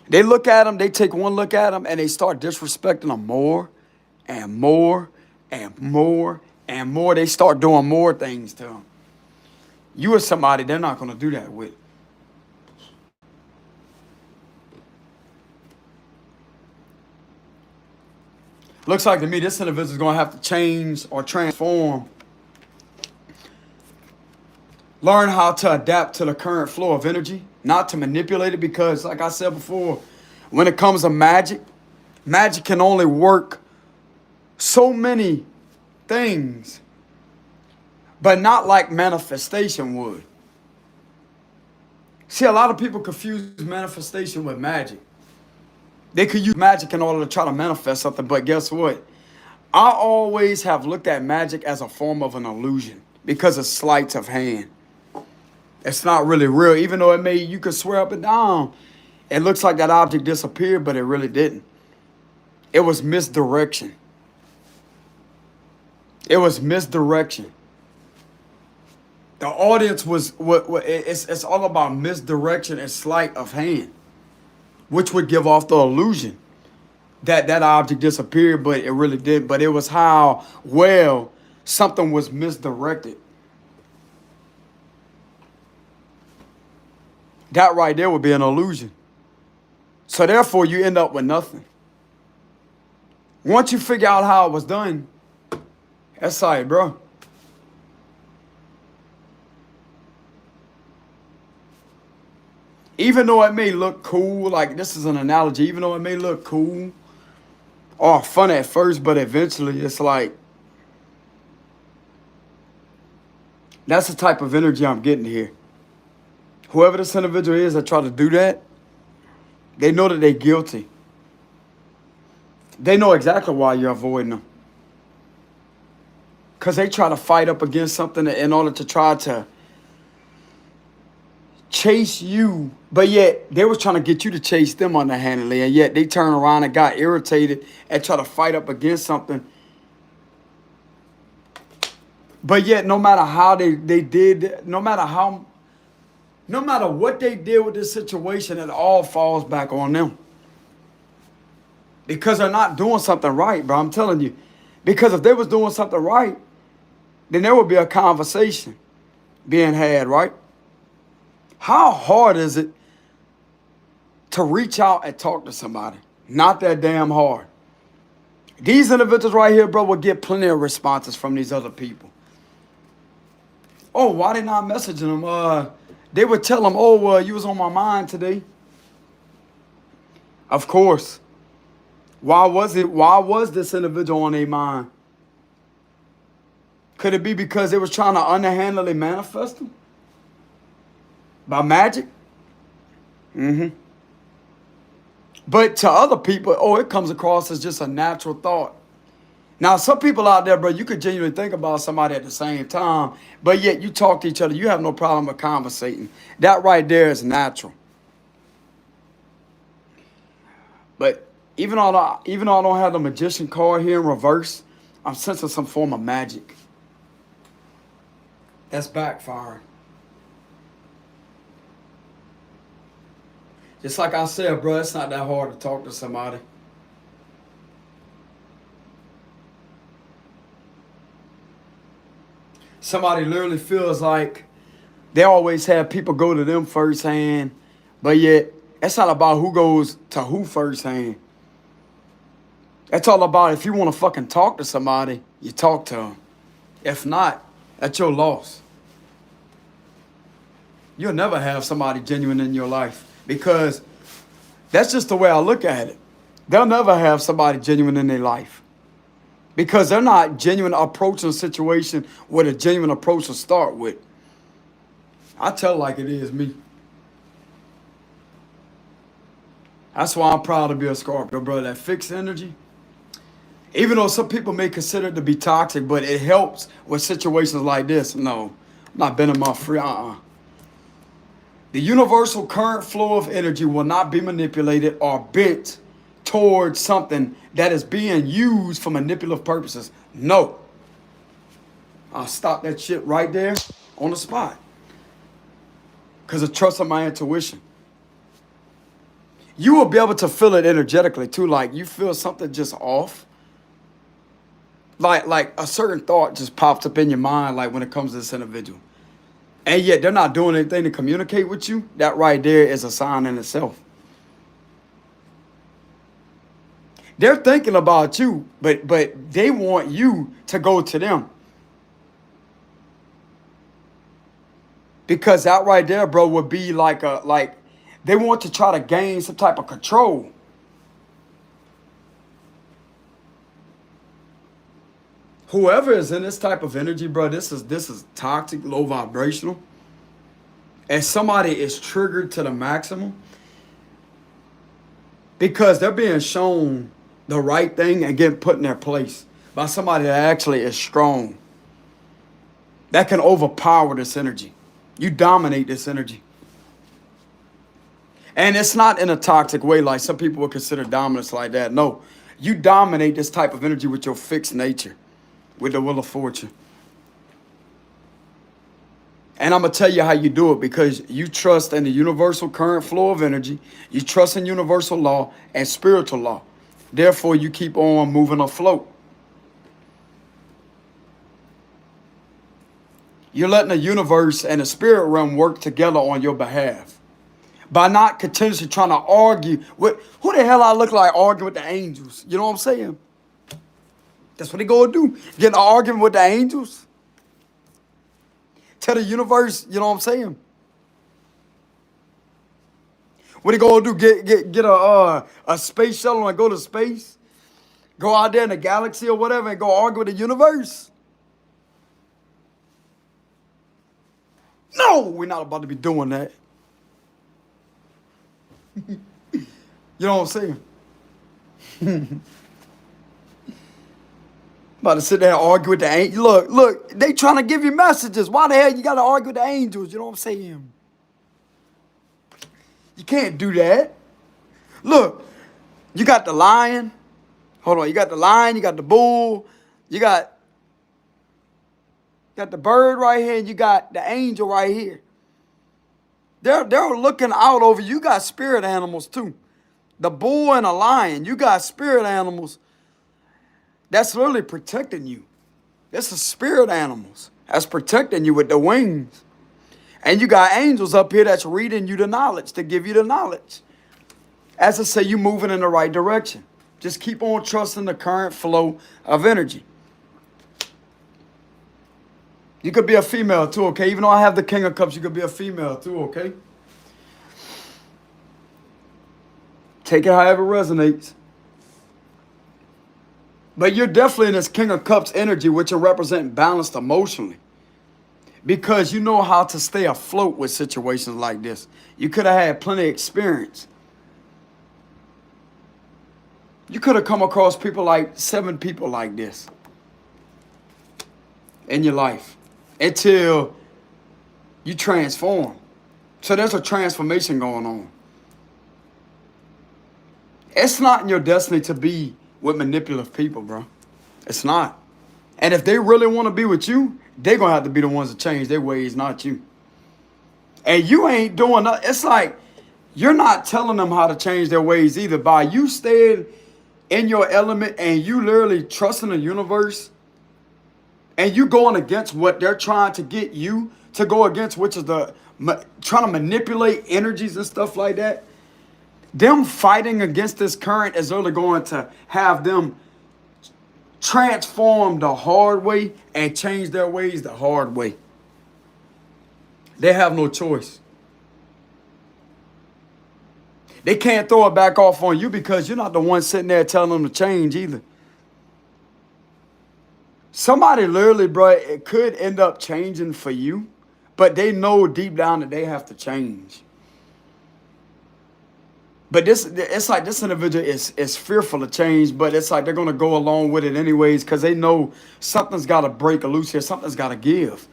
They look at them, they take one look at them, and they start disrespecting them more and more and more and more. They start doing more things to them. You are somebody they're not going to do that with. Looks like to me this individual is going to have to change or transform. Learn how to adapt to the current flow of energy, not to manipulate it, because like I said before, when it comes to magic, magic can only work so many things, but not like manifestation would. See, a lot of people confuse manifestation with magic. They could use magic in order to try to manifest something, but guess what? I always have looked at magic as a form of an illusion because of sleights of hand. It's not really real, even though you could swear up and down. It looks like that object disappeared, but it really didn't. It was misdirection. It was misdirection. The audience it's all about misdirection and sleight of hand, which would give off the illusion that that object disappeared, but it really did. But it was how well something was misdirected. That right there would be an illusion. So therefore, you end up with nothing. Once you figure out how it was done, that's like, bro. Even though it may look cool, like this is an analogy, even though it may look cool or fun at first, but eventually it's like, that's the type of energy I'm getting here. Whoever this individual is that try to do that, they know that they're guilty. They know exactly why you're avoiding them. Because they try to fight up against something in order to try to chase you, but yet they was trying to get you to chase them underhandedly, and yet they turned around and got irritated and try to fight up against something. But yet, no matter how they did, no matter what they did with this situation, it all falls back on them. Because they're not doing something right, bro. I'm telling you. Because if they was doing something right, then there would be a conversation being had, right? How hard is it to reach out and talk to somebody? Not that damn hard. These individuals right here, bro, will get plenty of responses from these other people. Oh, why they not messaging them? They would tell them, oh, well, you was on my mind today. Of course. Why was this individual on their mind? Could it be because they was trying to underhandedly manifest them? By magic? Mm-hmm. But to other people, oh, it comes across as just a natural thought. Now, some people out there, bro, you could genuinely think about somebody at the same time, but yet you talk to each other, you have no problem with conversating. That right there is natural. But even though I don't have the magician card here in reverse, I'm sensing some form of magic. That's backfiring. Just like I said, bro, it's not that hard to talk to somebody. Somebody literally feels like they always have people go to them firsthand, but yet it's not about who goes to who firsthand. It's all about if you want to fucking talk to somebody, you talk to them. If not, that's your loss. You'll never have somebody genuine in your life because that's just the way I look at it. They'll never have somebody genuine in their life because they're not genuine approaching a situation with a genuine approach to start with. I tell like it is me. That's why I'm proud to be a Scorpio, bro. That fixed energy. Even though some people may consider it to be toxic, but it helps with situations like this. No, I'm not bending my free. The universal current flow of energy will not be manipulated or bent towards something that is being used for manipulative purposes. No. I'll stop that shit right there on the spot. Because of trust in my intuition. You will be able to feel it energetically too. Like you feel something just off. Like a certain thought just pops up in your mind, like when it comes to this individual. And yet they're not doing anything to communicate with you. That right there is a sign in itself. They're thinking about you, but they want you to go to them. Because that right there, bro, would be like they want to try to gain some type of control. Whoever is in this type of energy, bro, this is toxic, low vibrational. And somebody is triggered to the maximum because they're being shown the right thing and getting put in their place by somebody that actually is strong. That can overpower this energy. You dominate this energy. And it's not in a toxic way like some people would consider dominance like that. No, you dominate this type of energy with your fixed nature. With the Wheel of Fortune. And I'm going to tell you how you do it because you trust in the universal current flow of energy. You trust in universal law and spiritual law. Therefore, you keep on moving afloat. You're letting the universe and the spirit realm work together on your behalf. By not continuously trying to argue with, who the hell I look like arguing with the angels? You know what I'm saying? That's what they go do. Get in an argument with the angels. Tell the universe, you know what I'm saying? What they go do? Get a space shuttle and go to space? Go out there in the galaxy or whatever and go argue with the universe? No, we're not about to be doing that. You know what I'm saying? About to sit there and argue with the angels. Look, they trying to give you messages. Why the hell you got to argue with the angels? You know what I'm saying? You can't do that. Look, you got the lion. Hold on, you got the lion, you got the bull, you got the bird right here, and you got the angel right here. They're looking out over you. You got spirit animals too. The bull and a lion. You got spirit animals. That's literally protecting you. It's the spirit animals that's protecting you with the wings. And you got angels up here that's reading you the knowledge, to give you the knowledge. As I say, you moving in the right direction. Just keep on trusting the current flow of energy. You could be a female too, okay? Even though I have the King of Cups, you could be a female too, okay? Take it however it resonates. But you're definitely in this King of Cups energy, which will represent balanced emotionally. Because you know how to stay afloat with situations like this. You could have had plenty of experience. You could have come across people like 7 people like this in your life until you transform. So there's a transformation going on. It's not in your destiny to be with manipulative people, bro. It's not. And if they really want to be with you, they're going to have to be the ones to change their ways, not you. And you ain't doing nothing. It's like you're not telling them how to change their ways either. By you staying in your element and you literally trusting the universe and you going against what they're trying to get you to go against, which is the trying to manipulate energies and stuff like that. Them fighting against this current is really going to have them transform the hard way and change their ways the hard way. They have no choice. They can't throw it back off on you because you're not the one sitting there telling them to change either. Somebody literally, bro, it could end up changing for you, but they know deep down that they have to change. But it's like this individual is fearful of change, but it's like they're going to go along with it anyways because they know something's got to break loose here. Something's got to give.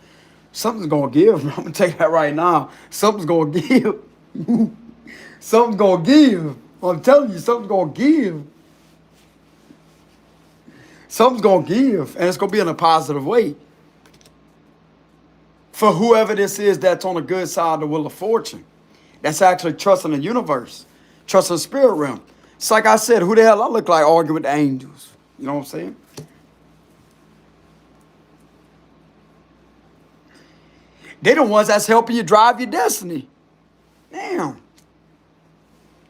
Something's going to give. I'm going to tell you that right now. Something's going to give. Something's going to give. I'm telling you, something's going to give. Something's going to give, and it's going to be in a positive way. For whoever this is that's on the good side of the wheel of fortune, that's actually trusting the universe. Trust in the spirit realm. It's like I said, who the hell I look like arguing with the angels? You know what I'm saying? They the ones that's helping you drive your destiny. Damn.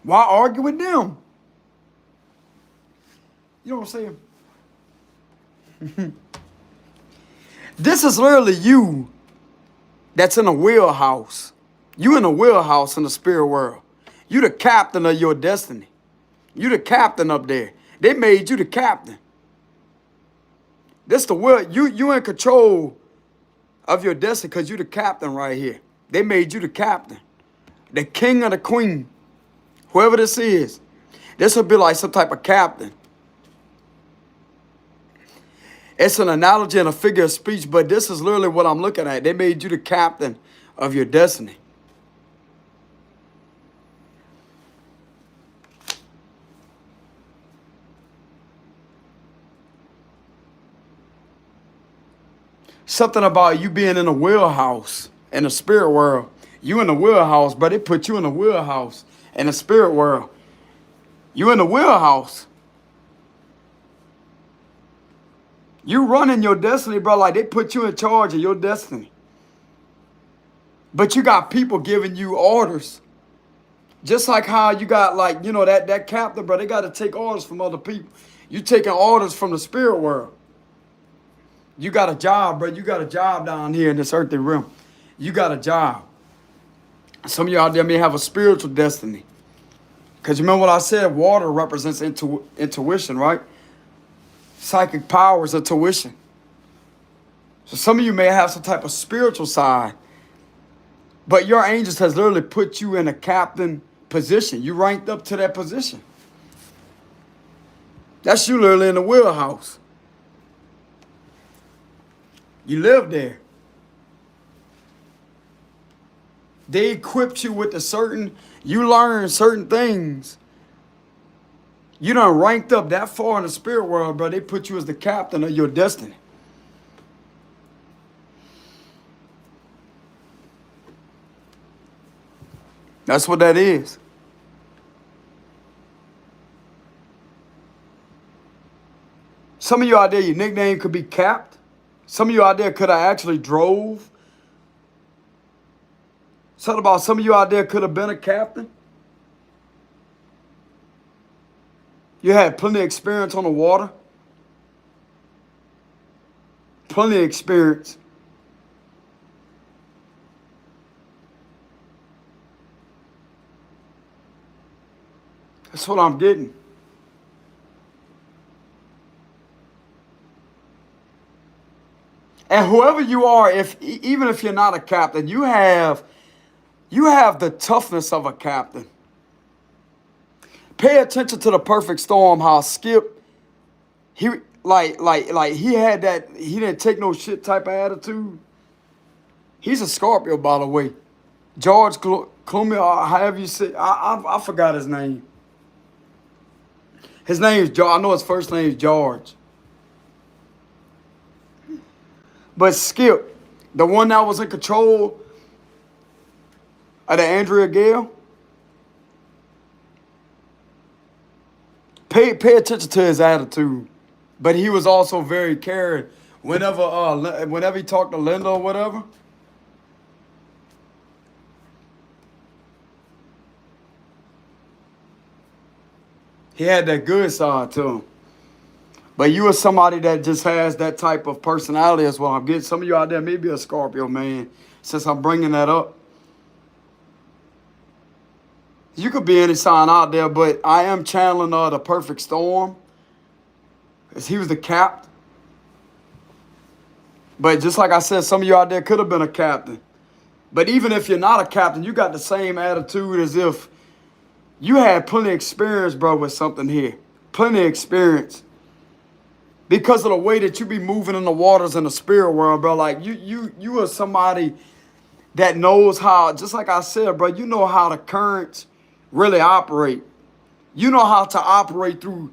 Why argue with them? You know what I'm saying? This is literally you that's in a wheelhouse. You in a wheelhouse in the spirit world. You the captain of your destiny. You the captain up there. They made you the captain. This the will. You in control of your destiny because you the captain right here. They made you the captain. The king or the queen. Whoever this is. This will be like some type of captain. It's an analogy and a figure of speech, but this is literally what I'm looking at. They made you the captain of your destiny. Something about you being in a wheelhouse in the spirit world. You in the wheelhouse, but they put you in the wheelhouse in the spirit world. You in the wheelhouse. You running your destiny, bro, like they put you in charge of your destiny. But you got people giving you orders. Just like how you got, like, you know, that captain, bro, they got to take orders from other people. You taking orders from the spirit world. You got a job, bro. You got a job down here in this earthly realm. You got a job. Some of you out there may have a spiritual destiny. Because you remember what I said? Water represents intuition, right? Psychic powers are tuition. So some of you may have some type of spiritual side. But your angels has literally put you in a captain position. You ranked up to that position. That's you literally in the wheelhouse. You live there. They equipped you with you learn certain things. You done ranked up that far in the spirit world, bro. They put you as the captain of your destiny. That's what that is. Some of you out there, your nickname could be Capped. Some of you out there could have actually drove. Something about some of you out there could have been a captain. You had plenty of experience on the water. Plenty of experience. That's what I'm getting. And whoever you are, even if you're not a captain, you have the toughness of a captain. Pay attention to the perfect storm, how Skip, he he had that, he didn't take no shit type of attitude. He's a Scorpio, by the way. George Clooney, however you say, I forgot his name. His name is George. I know his first name is George. But Skip, the one that was in control of the Andrea Gale, pay attention to his attitude. But he was also very caring. Whenever he talked to Linda or whatever, he had that good side to him. But you are somebody that just has that type of personality as well. I'm getting some of you out there, maybe a Scorpio, man, since I'm bringing that up. You could be any sign out there, but I am channeling the perfect storm. Because he was the captain. But just like I said, some of you out there could have been a captain. But even if you're not a captain, you got the same attitude as if you had plenty of experience, bro, with something here. Plenty of experience. Because of the way that you be moving in the waters in the spirit world, bro. Like, you are somebody that knows how, just like I said, bro, you know how the currents really operate. You know how to operate through,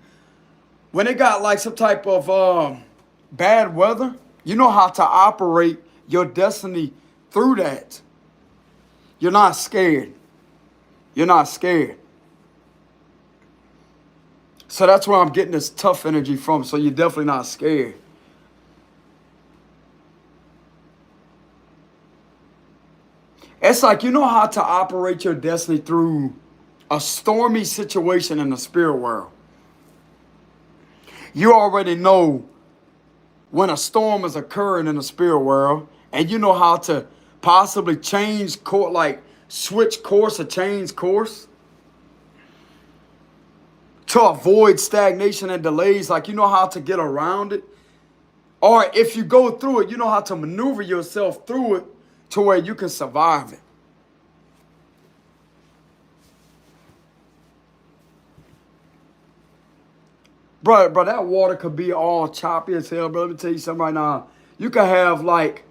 when they got like some type of bad weather, you know how to operate your destiny through that. You're not scared. You're not scared. So that's where I'm getting this tough energy from. So you're definitely not scared. It's like you know how to operate your destiny through a stormy situation in the spirit world. You already know when a storm is occurring in the spirit world, and you know how to possibly change course, like switch course or change course to avoid stagnation and delays. Like you know how to get around it. Or if you go through it, you know how to maneuver yourself through it to where you can survive it. Bro, that water could be all choppy as hell, bro. Let me tell you something right now. You could have like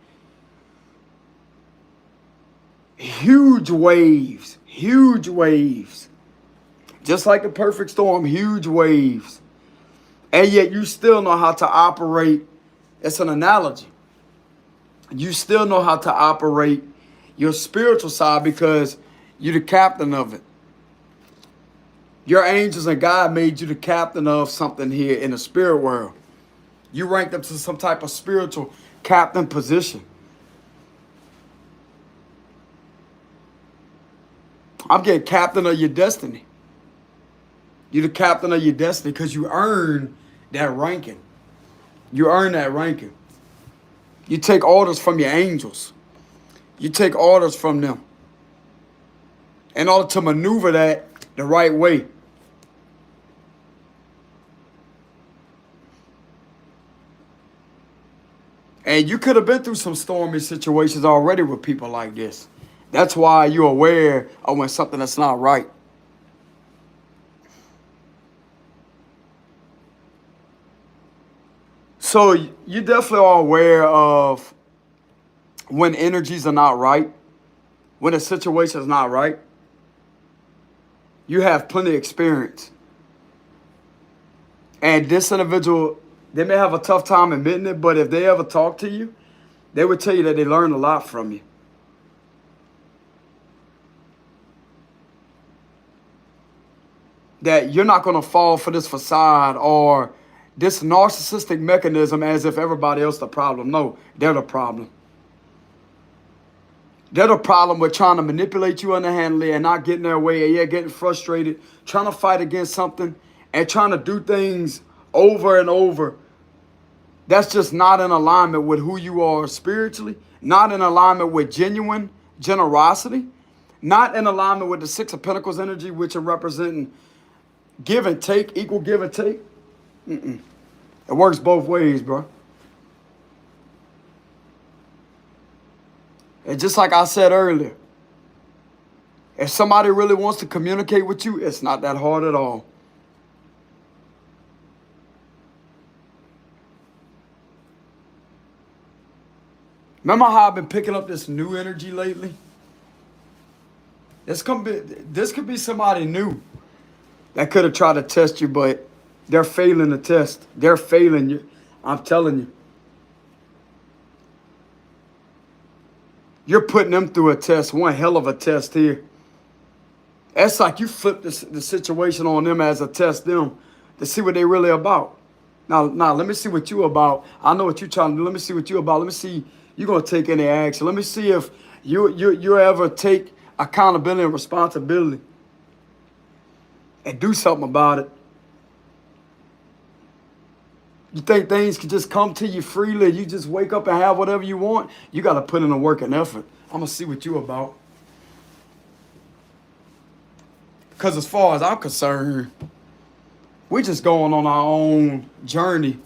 huge waves. Just like the perfect storm, huge waves. And yet you still know how to operate. It's an analogy. You still know how to operate your spiritual side because you're the captain of it. Your angels and God made you the captain of something here in the spirit world. You ranked up to some type of spiritual captain position. I'm getting captain of your destiny. You're the captain of your destiny because you earn that ranking. You earn that ranking. You take orders from your angels. You take orders from them in order to maneuver that the right way. And you could have been through some stormy situations already with people like this. That's why you're aware of when something that's not right. So you definitely are aware of when energies are not right, when a situation is not right. You have plenty of experience. And this individual, they may have a tough time admitting it, but if they ever talk to you, they would tell you that they learned a lot from you. That you're not going to fall for this facade, or this narcissistic mechanism as if everybody else the problem. No, they're the problem. They're the problem with trying to manipulate you underhandedly and not getting their way, and yeah, getting frustrated, trying to fight against something and trying to do things over and over. That's just not in alignment with who you are spiritually, not in alignment with genuine generosity, not in alignment with the Six of Pentacles energy, which are representing give and take, equal give and take. It works both ways, bro. And just like I said earlier, if somebody really wants to communicate with you, it's not that hard at all. Remember how I've been picking up this new energy lately? This could be somebody new that could have tried to test you, but they're failing the test. They're failing you. I'm telling you. You're putting them through a test, one hell of a test here. It's like you flip the situation on them as a test them to see what they really about. Now, let me see what you about. I know what you're trying to do. Let me see what you about. Let me see you're going to take any action. Let me see if you ever take accountability and responsibility and do something about it. You think things can just come to you freely? You just wake up and have whatever you want? You got to put in the work and effort. I'm going to see what you about. Because as far as I'm concerned, we're just going on our own journey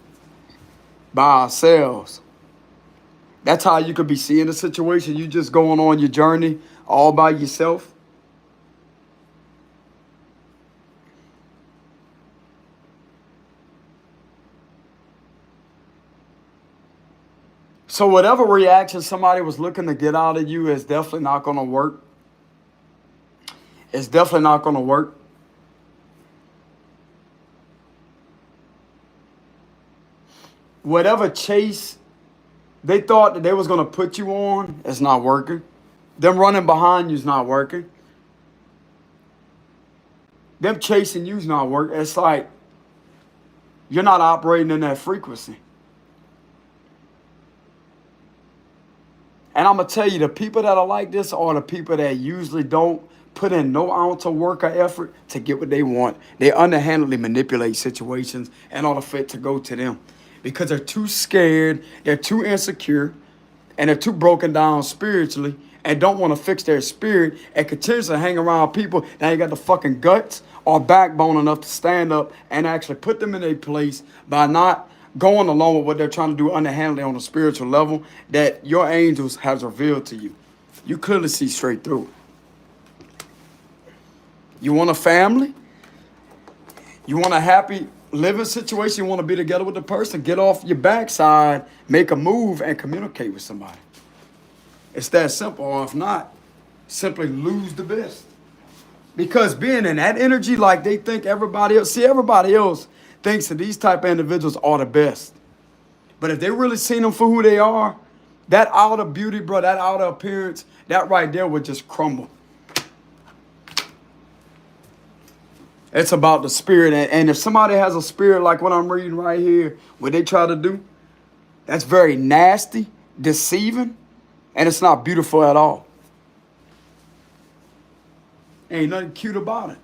by ourselves. That's how you could be seeing the situation. You just going on your journey all by yourself. So whatever reaction somebody was looking to get out of you is definitely not going to work. It's definitely not going to work. Whatever chase they thought that they was going to put you on, it's not working. Them running behind you is not working. Them chasing you is not working. It's like you're not operating in that frequency. And I'm going to tell you, the people that are like this are the people that usually don't put in no ounce of work or effort to get what they want. They underhandedly manipulate situations in order for it to go to them. Because they're too scared, they're too insecure, and they're too broken down spiritually and don't want to fix their spirit and continues to hang around people that ain't got the fucking guts or backbone enough to stand up and actually put them in their place by not going along with what they're trying to do underhandedly on a spiritual level that your angels has revealed to you. You clearly see straight through it. You want a family? You want a happy living situation? You want to be together with the person? Get off your backside, make a move, and communicate with somebody. It's that simple. Or if not, simply lose the best. Because being in that energy like they think everybody else, see, everybody else thinks that these type of individuals are the best. But if they really seen them for who they are, that outer beauty, bro, that outer appearance, that right there would just crumble. It's about the spirit. And if somebody has a spirit like what I'm reading right here, what they try to do, that's very nasty, deceiving, and it's not beautiful at all. Ain't nothing cute about it.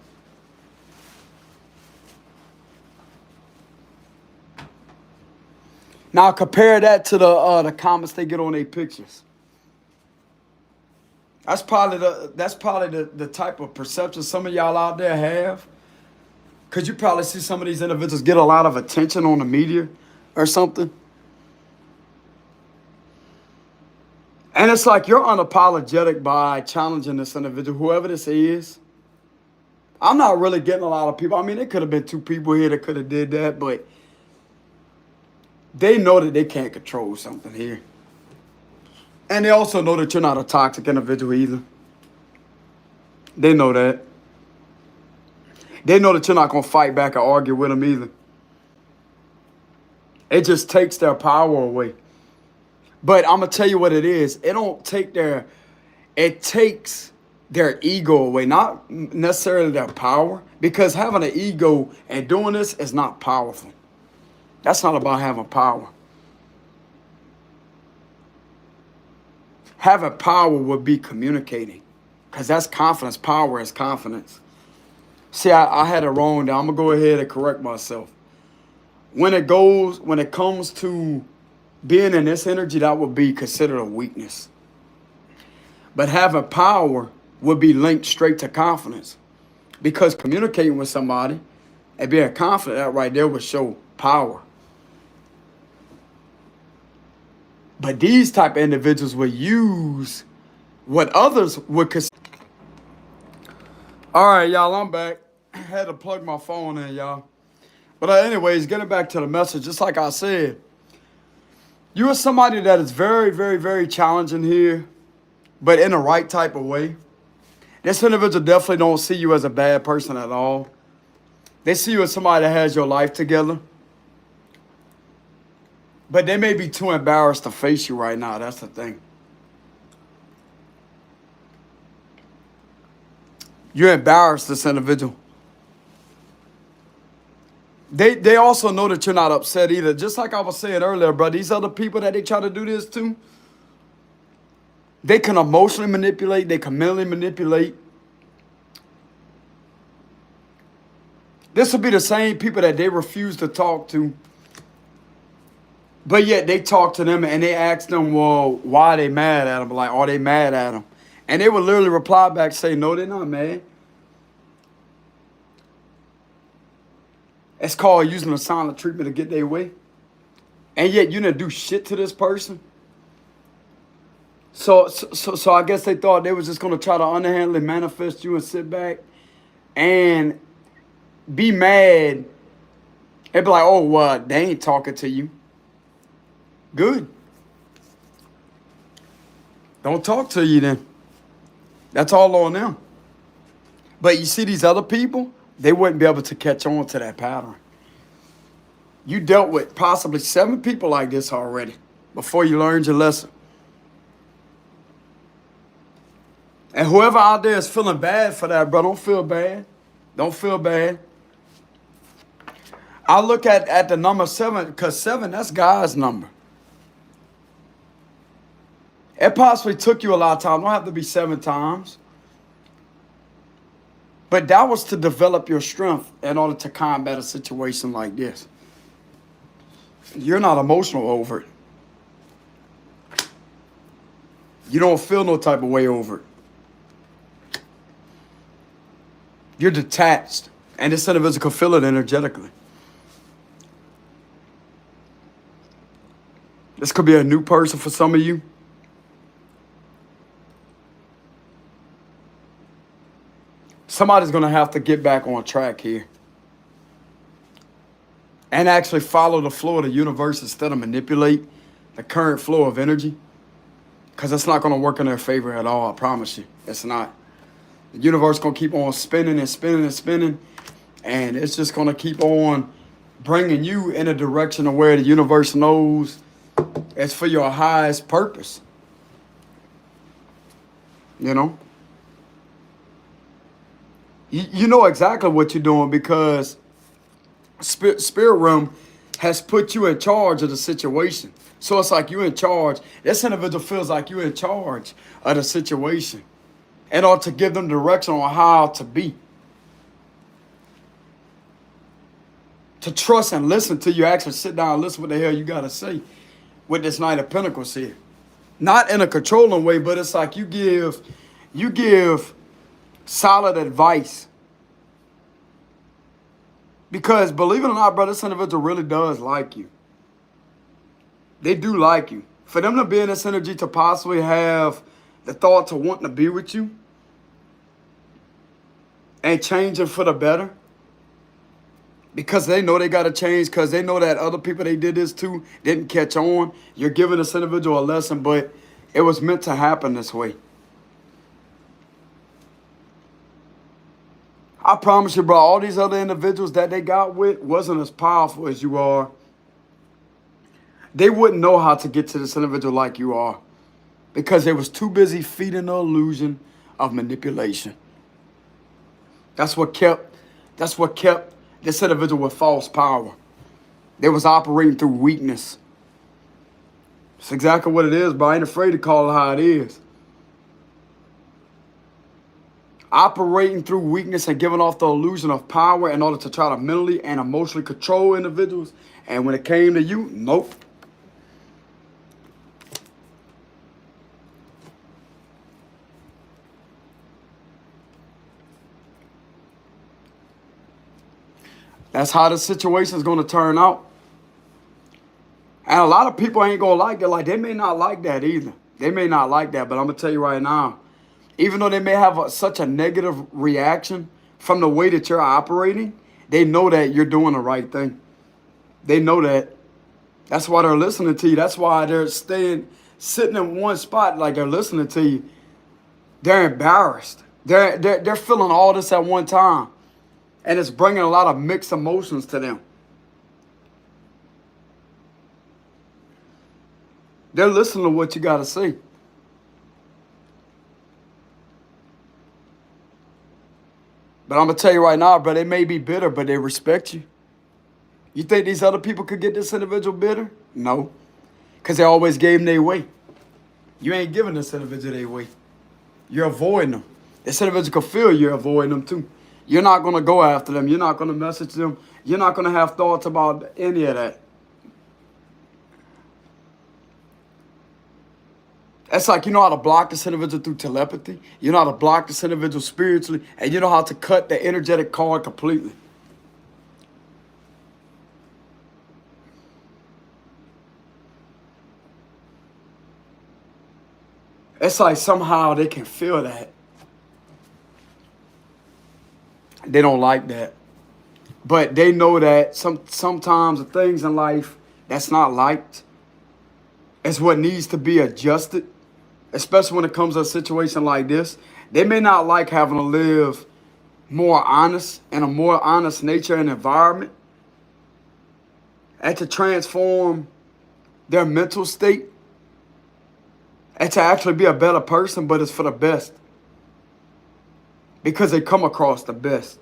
Now compare that to the comments they get on their pictures. That's probably the type of perception some of y'all out there have. Cause you probably see some of these individuals get a lot of attention on the media or something. And it's like you're unapologetic by challenging this individual, whoever this is. I'm not really getting a lot of people. I mean, there could have been two people here that could have did that, but they know that they can't control something here. And they also know that you're not a toxic individual either. They know that. They know that you're not going to fight back or argue with them either. It just takes their power away. But I'm going to tell you what it is. It takes their ego away, not necessarily their power. Because having an ego and doing this is not powerful. That's not about having power. Having power would be communicating, because that's confidence. Power is confidence. See, I had it wrong there. I'm going to go ahead and correct myself. When it comes to being in this energy, that would be considered a weakness. But having power would be linked straight to confidence, because communicating with somebody and being confident, that right there would show power. But these type of individuals will use what others would consider. All right, y'all, I'm back. Had to plug my phone in, y'all. But anyways, getting back to the message, just like I said, you are somebody that is very, very, very challenging here, but in the right type of way. This individual definitely don't see you as a bad person at all. They see you as somebody that has your life together. But they may be too embarrassed to face you right now. That's the thing. You're embarrassed, this individual. They also know that you're not upset either. Just like I was saying earlier, bro, these other people that they try to do this to, they can emotionally manipulate. They can mentally manipulate. This will be the same people that they refuse to talk to. But yet they talk to them and they ask them, well, why are they mad at them? Like, are they mad at them? And they will literally reply back, say, no, they're not mad. It's called using a silent treatment to get their way. And yet you didn't do shit to this person. So I guess they thought they was just going to try to underhandedly manifest you and sit back and be mad. And be like, oh, well, they ain't talking to you. Good. Don't talk to you then. That's all on them. But you see these other people, they wouldn't be able to catch on to that pattern. You dealt with possibly 7 people like this already before you learned your lesson. And whoever out there is feeling bad for that, bro, don't feel bad. Don't feel bad. I look at the number 7, because 7, that's God's number. It possibly took you a lot of time. Don't have to be 7 times. But that was to develop your strength in order to combat a situation like this. You're not emotional over it. You don't feel no type of way over it. You're detached. And this individual can feel it energetically. This could be a new person for some of you. Somebody's going to have to get back on track here and actually follow the flow of the universe instead of manipulate the current flow of energy, because it's not going to work in their favor at all. I promise you. It's not. The universe is going to keep on spinning and spinning and spinning, and it's just going to keep on bringing you in a direction of where the universe knows it's for your highest purpose. You know? You know exactly what you're doing, because spirit realm has put you in charge of the situation. So it's like you're in charge. This individual feels like you're in charge of the situation in order to give them direction on how to be. To trust and listen to you, actually sit down and listen what the hell you got to say with this Knight of Pentacles here. Not in a controlling way, but it's like you give solid advice. Because believe it or not, brother, this individual really does like you. They do like you. For them to be in this energy to possibly have the thought to wanting to be with you and changing for the better, because they know they got to change, because they know that other people they did this to didn't catch on. You're giving this individual a lesson, but it was meant to happen this way. I promise you, bro, all these other individuals that they got with wasn't as powerful as you are. They wouldn't know how to get to this individual like you are, because they was too busy feeding the illusion of manipulation. That's what kept this individual with false power. They was operating through weakness. It's exactly what it is, but I ain't afraid to call it how it is. Operating through weakness and giving off the illusion of power in order to try to mentally and emotionally control individuals. And when it came to you, nope. That's how the situation is going to turn out. And a lot of people ain't going to like that. Like, they may not like that either. They may not like that, but I'm going to tell you right now, even though they may have such a negative reaction from the way that you're operating, they know that you're doing the right thing. They know that. That's why they're listening to you. That's why they're sitting in one spot like they're listening to you. They're embarrassed. They're feeling all this at one time. And it's bringing a lot of mixed emotions to them. They're listening to what you got to say. But I'm going to tell you right now, bro, they may be bitter, but they respect you. You think these other people could get this individual bitter? No. Because they always gave them their way. You ain't giving this individual their way. You're avoiding them. This individual can feel you're avoiding them too. You're not going to go after them. You're not going to message them. You're not going to have thoughts about any of that. It's like you know how to block this individual through telepathy. You know how to block this individual spiritually. And you know how to cut the energetic cord completely. It's like somehow they can feel that. They don't like that. But they know that sometimes the things in life that's not liked is what needs to be adjusted, especially when it comes to a situation like this. They may not like having to live more honest in a more honest nature and environment and to transform their mental state and to actually be a better person, but it's for the best. Because they come across the best.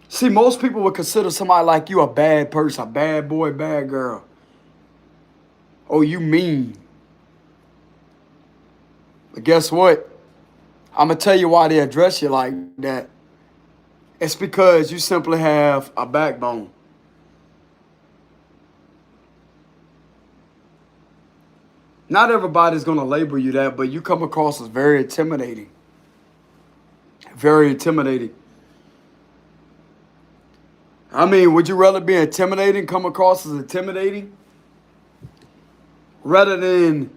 See, most people would consider somebody like you a bad person, a bad boy, bad girl. Oh, you mean. But guess what? I'm going to tell you why they address you like that. It's because you simply have a backbone. Not everybody's going to label you that, but you come across as very intimidating. Very intimidating. I mean, would you rather be intimidating, come across as intimidating, rather than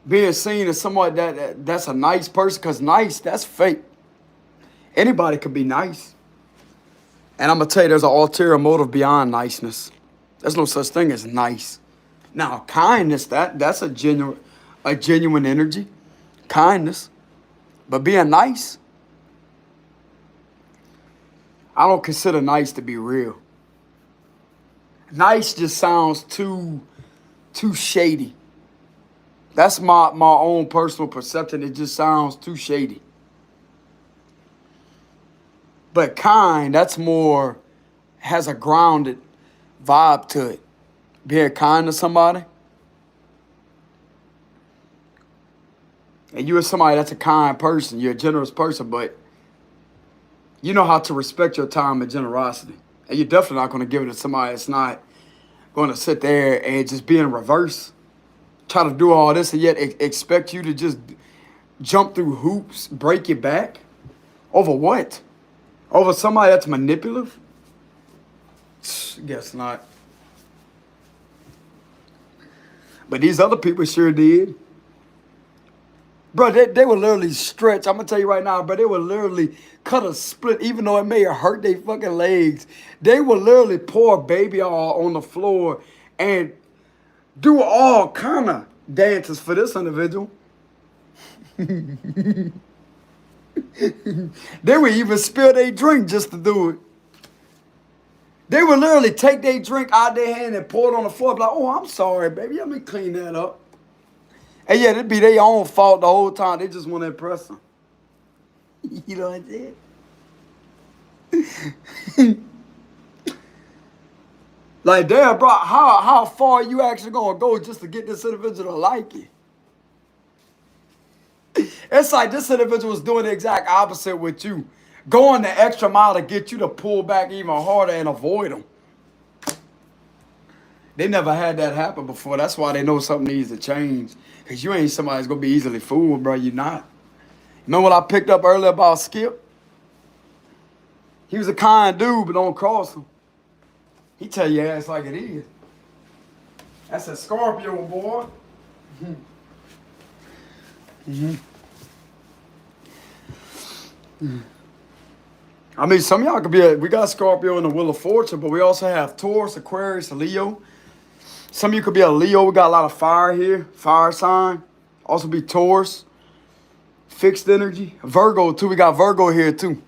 being seen as someone that's a nice person? Because nice, that's fake. Anybody could be nice. And I'm going to tell you, there's an ulterior motive beyond niceness. There's no such thing as nice. Now, kindness, that's a genuine energy. Kindness. But being nice, I don't consider nice to be real. Nice just sounds too shady. That's my own personal perception. It just sounds too shady. But kind, that's more, has a grounded vibe to it. Being kind to somebody. And you're somebody that's a kind person. You're a generous person, but you know how to respect your time and generosity. And you're definitely not going to give it to somebody that's not going to sit there and just be in reverse. Try to do all this and yet expect you to just jump through hoops, break your back. Over what? Over somebody that's manipulative? Guess not. But these other people sure did. Bro, they would literally stretch. I'm going to tell you right now, bro, they would literally cut a split, even though it may hurt their fucking legs. They would literally pour baby oil on the floor and do all kind of dances for this individual. They would even spill their drink just to do it. They would literally take their drink out their hand and pour it on the floor. Be like, oh, I'm sorry, baby. Let me clean that up. And yeah, it'd be their own fault the whole time. They just want to impress them. You know what I'm saying? Like, damn, bro, how far are you actually gonna go just to get this individual to like you? It's like this individual was doing the exact opposite with you. Going the extra mile to get you to pull back even harder and avoid them. They never had that happen before. That's why they know something needs to change. Because you ain't somebody that's going to be easily fooled, bro. You're not. Remember what I picked up earlier about Skip? He was a kind dude, but don't cross him. He tell your ass like it is. That's a Scorpio, boy. I mean, some of y'all could be we got Scorpio in the Wheel of Fortune, but we also have Taurus, Aquarius, Leo. Some of you could be a Leo. We got a lot of fire here, fire sign. Also be Taurus, fixed energy. Virgo, too. We got Virgo here, too.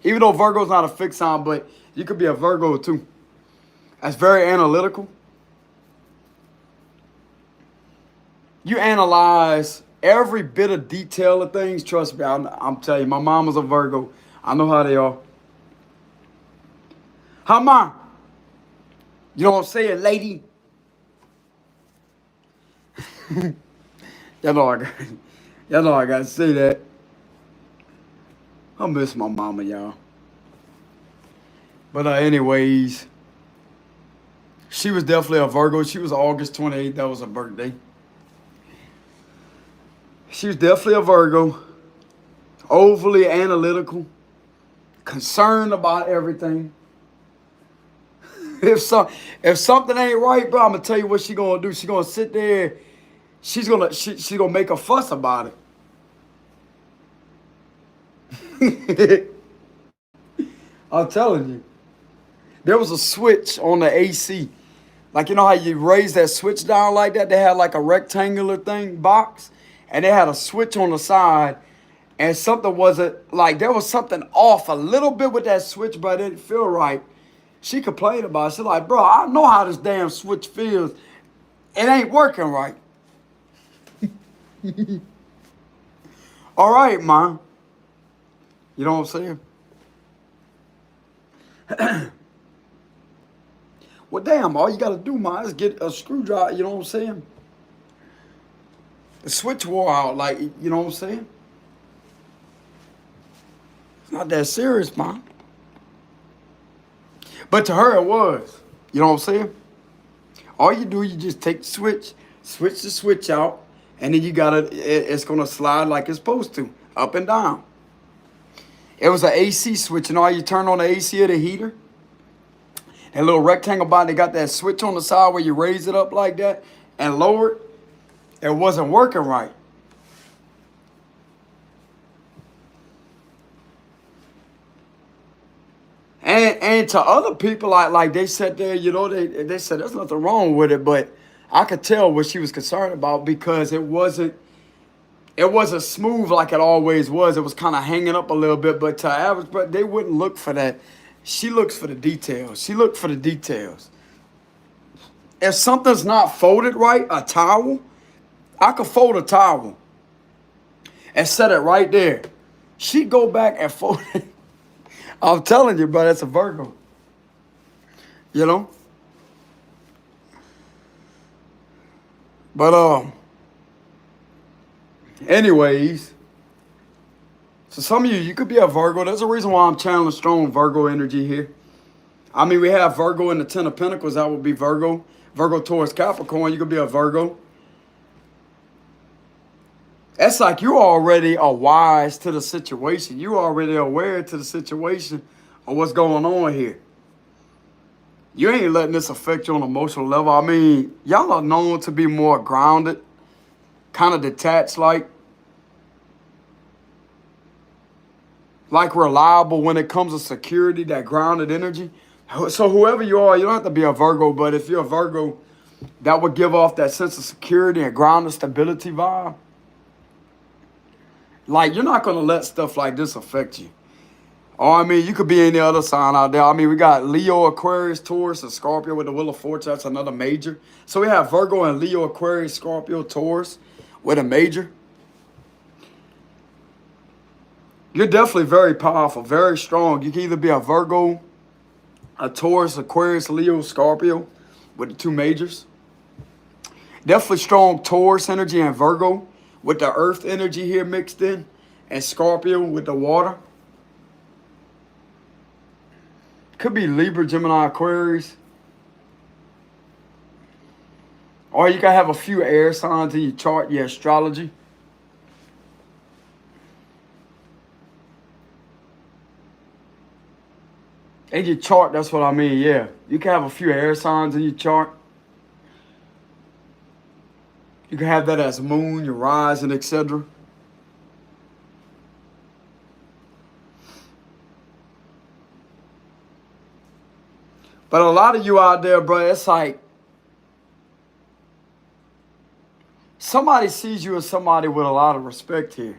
Even though Virgo's not a fixed sign, but you could be a Virgo, too. That's very analytical. You analyze every bit of detail of things. Trust me, I'm telling you, my mom was a Virgo. I know how they are. How mom? You know what I'm saying, lady? y'all know I gotta say that. I miss my mama, y'all. But anyways, she was definitely a Virgo. She was August 28th. That was her birthday. She was definitely a Virgo. Overly analytical. Concerned about everything. If something ain't right, bro, I'm gonna tell you what she gonna do. She gonna sit there. She's gonna make a fuss about it. I'm telling you. There was a switch on the AC. Like, you know how you raise that switch down like that? They had like a rectangular thing, box. And they had a switch on the side. And something wasn't, like, there was something off a little bit with that switch, but it didn't feel right. She complained about it. She's like, bro, I know how this damn switch feels. It ain't working right. All right, man. You know what I'm saying? Well, damn, all you got to do, man, is get a screwdriver. You know what I'm saying? The switch wore out, like, you know what I'm saying? It's not that serious, man. But to her, it was. You know what I'm saying? All you do, you just take the switch the switch out, and then you gotta, it's gonna slide like it's supposed to, up and down. It was an AC switch, and all you turn on the AC of the heater, that little rectangle body, they got that switch on the side where you raise it up like that and lower it. It wasn't working right. And to other people, like they said there, you know, they said there's nothing wrong with it, but I could tell what she was concerned about because it wasn't smooth like it always was. It was kind of hanging up a little bit, but to average, but they wouldn't look for that. She looks for the details. She looked for the details. If something's not folded right, a towel, I could fold a towel and set it right there. She'd go back and fold it. I'm telling you, bro, that's a Virgo. You know? But, anyways, so some of you could be a Virgo. There's a reason why I'm channeling strong Virgo energy here. I mean, we have Virgo in the 10 of Pentacles. That would be Virgo. Virgo, Taurus, Capricorn. You could be a Virgo. That's like you already are wise to the situation. You already aware to the situation of what's going on here. You ain't letting this affect you on an emotional level. I mean, y'all are known to be more grounded, kind of detached, like reliable when it comes to security, that grounded energy. So whoever you are, you don't have to be a Virgo, but if you're a Virgo, that would give off that sense of security and grounded stability vibe. Like, you're not going to let stuff like this affect you. Or, I mean, you could be any other sign out there. I mean, we got Leo, Aquarius, Taurus, and Scorpio with the Wheel of Fortune. That's another major. So we have Virgo and Leo, Aquarius, Scorpio, Taurus with a major. You're definitely very powerful, very strong. You can either be a Virgo, a Taurus, Aquarius, Leo, Scorpio. with the two majors. Definitely strong Taurus energy and Virgo with the earth energy here mixed in. And Scorpio with the water. Could be Libra, Gemini, Aquarius. Or you can have a few air signs in your chart, your astrology. In your chart, that's what I mean, yeah. You can have a few air signs in your chart. You can have that as moon, your rising, etc. But a lot of you out there, bro, it's like somebody sees you as somebody with a lot of respect here.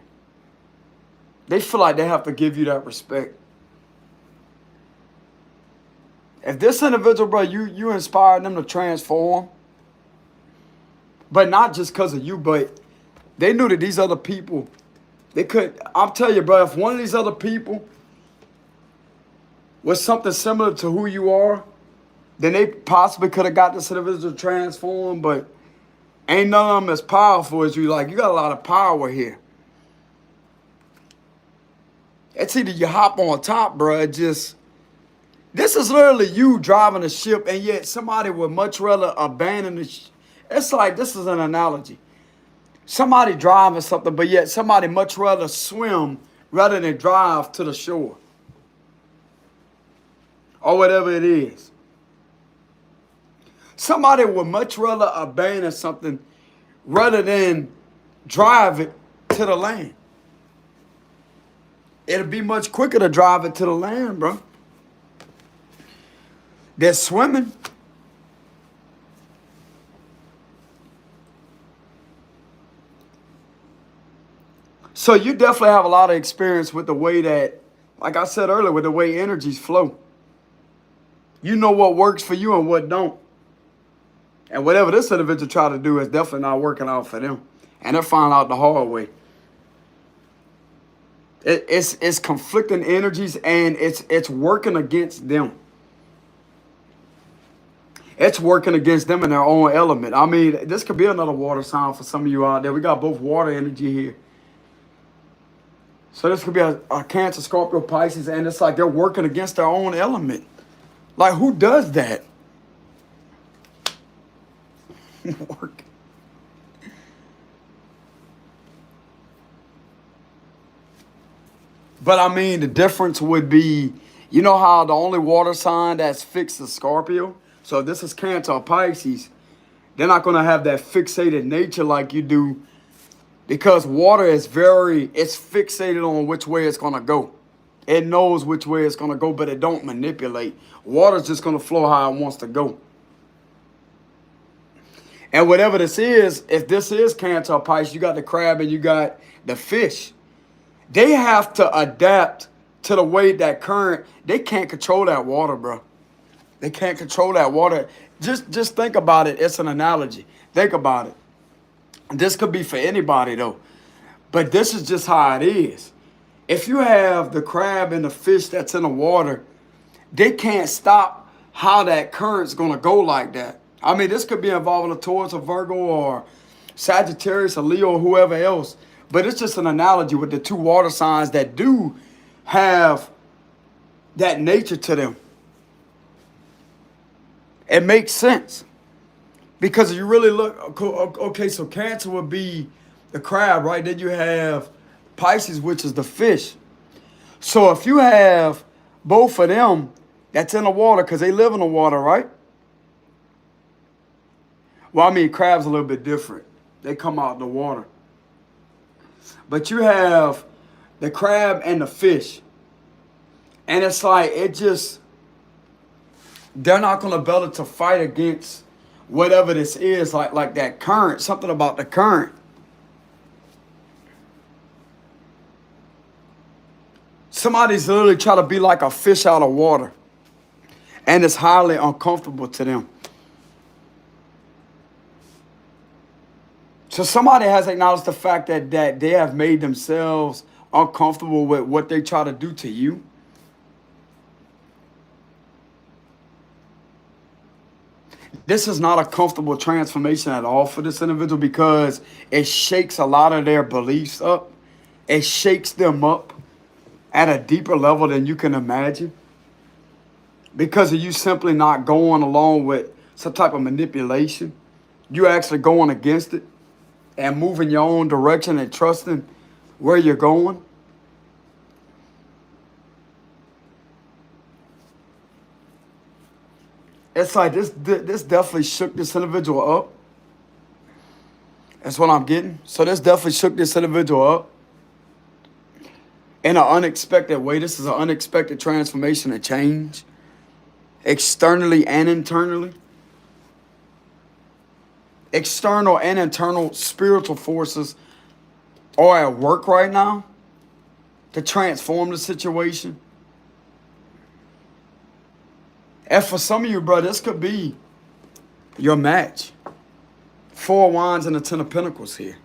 They feel like they have to give you that respect. If this individual, bro, you inspired them to transform, but not just because of you, but they knew that these other people, they could, I'm telling you, bro, if one of these other people was something similar to who you are, then they possibly could have got this individual to transform, but ain't none of them as powerful as you. Like, you got a lot of power here. It's either you hop on top, bro, this is literally you driving a ship, and yet somebody would much rather abandon the ship. It's like, this is an analogy. Somebody driving something, but yet somebody much rather swim rather than drive to the shore. Or whatever it is. Somebody would much rather abandon something rather than drive it to the land. It'll be much quicker to drive it to the land, bro. They're swimming. So you definitely have a lot of experience with the way that, like I said earlier, with the way energies flow. You know what works for you and what don't. And whatever this individual try to do is definitely not working out for them. And they're finding out the hard way. It's conflicting energies, and it's working against them. It's working against them in their own element. I mean, this could be another water sign for some of you out there. We got both water energy here. So this could be a Cancer, Scorpio, Pisces, and it's like they're working against their own element. Like, who does that? Work. But I mean, the difference would be, you know how the only water sign that's fixed is Scorpio? So if this is Cancer or Pisces, they're not going to have that fixated nature like you do, because water is it's fixated on which way it's going to go. It knows which way it's going to go, but it don't manipulate. Water's just going to flow how it wants to go. And whatever this is, if this is Cancer or Pisces, you got the crab and you got the fish. They have to adapt to the way that current, they can't control that water, bro. They can't control that water. Just think about it. It's an analogy. Think about it. This could be for anybody, though. But this is just how it is. If you have the crab and the fish that's in the water, they can't stop how that current's going to go like that. I mean, this could be involving a Taurus, a Virgo, or Sagittarius, a Leo, or whoever else. But it's just an analogy with the two water signs that do have that nature to them. It makes sense. Because if you really look, okay, so Cancer would be the crab, right? Then you have Pisces, which is the fish. So if you have both of them that's in the water, because they live in the water, right? Well, I mean, crab's a little bit different. They come out of the water. But you have the crab and the fish. And it's like, they're not going to be able to fight against whatever this is, like that current, something about the current. Somebody's literally trying to be like a fish out of water. And it's highly uncomfortable to them. So somebody has acknowledged the fact that they have made themselves uncomfortable with what they try to do to you. This is not a comfortable transformation at all for this individual because it shakes a lot of their beliefs up. It shakes them up at a deeper level than you can imagine because of you simply not going along with some type of manipulation. You actually going against it and moving your own direction and trusting where you're going. It's like this definitely shook this individual up. That's what I'm getting. So this definitely shook this individual up in an unexpected way. This is an unexpected transformation and change, externally and internally. External and internal spiritual forces are at work right now to transform the situation. And for some of you, bro, this could be your match. 4 of Wands and the 10 of Pentacles here.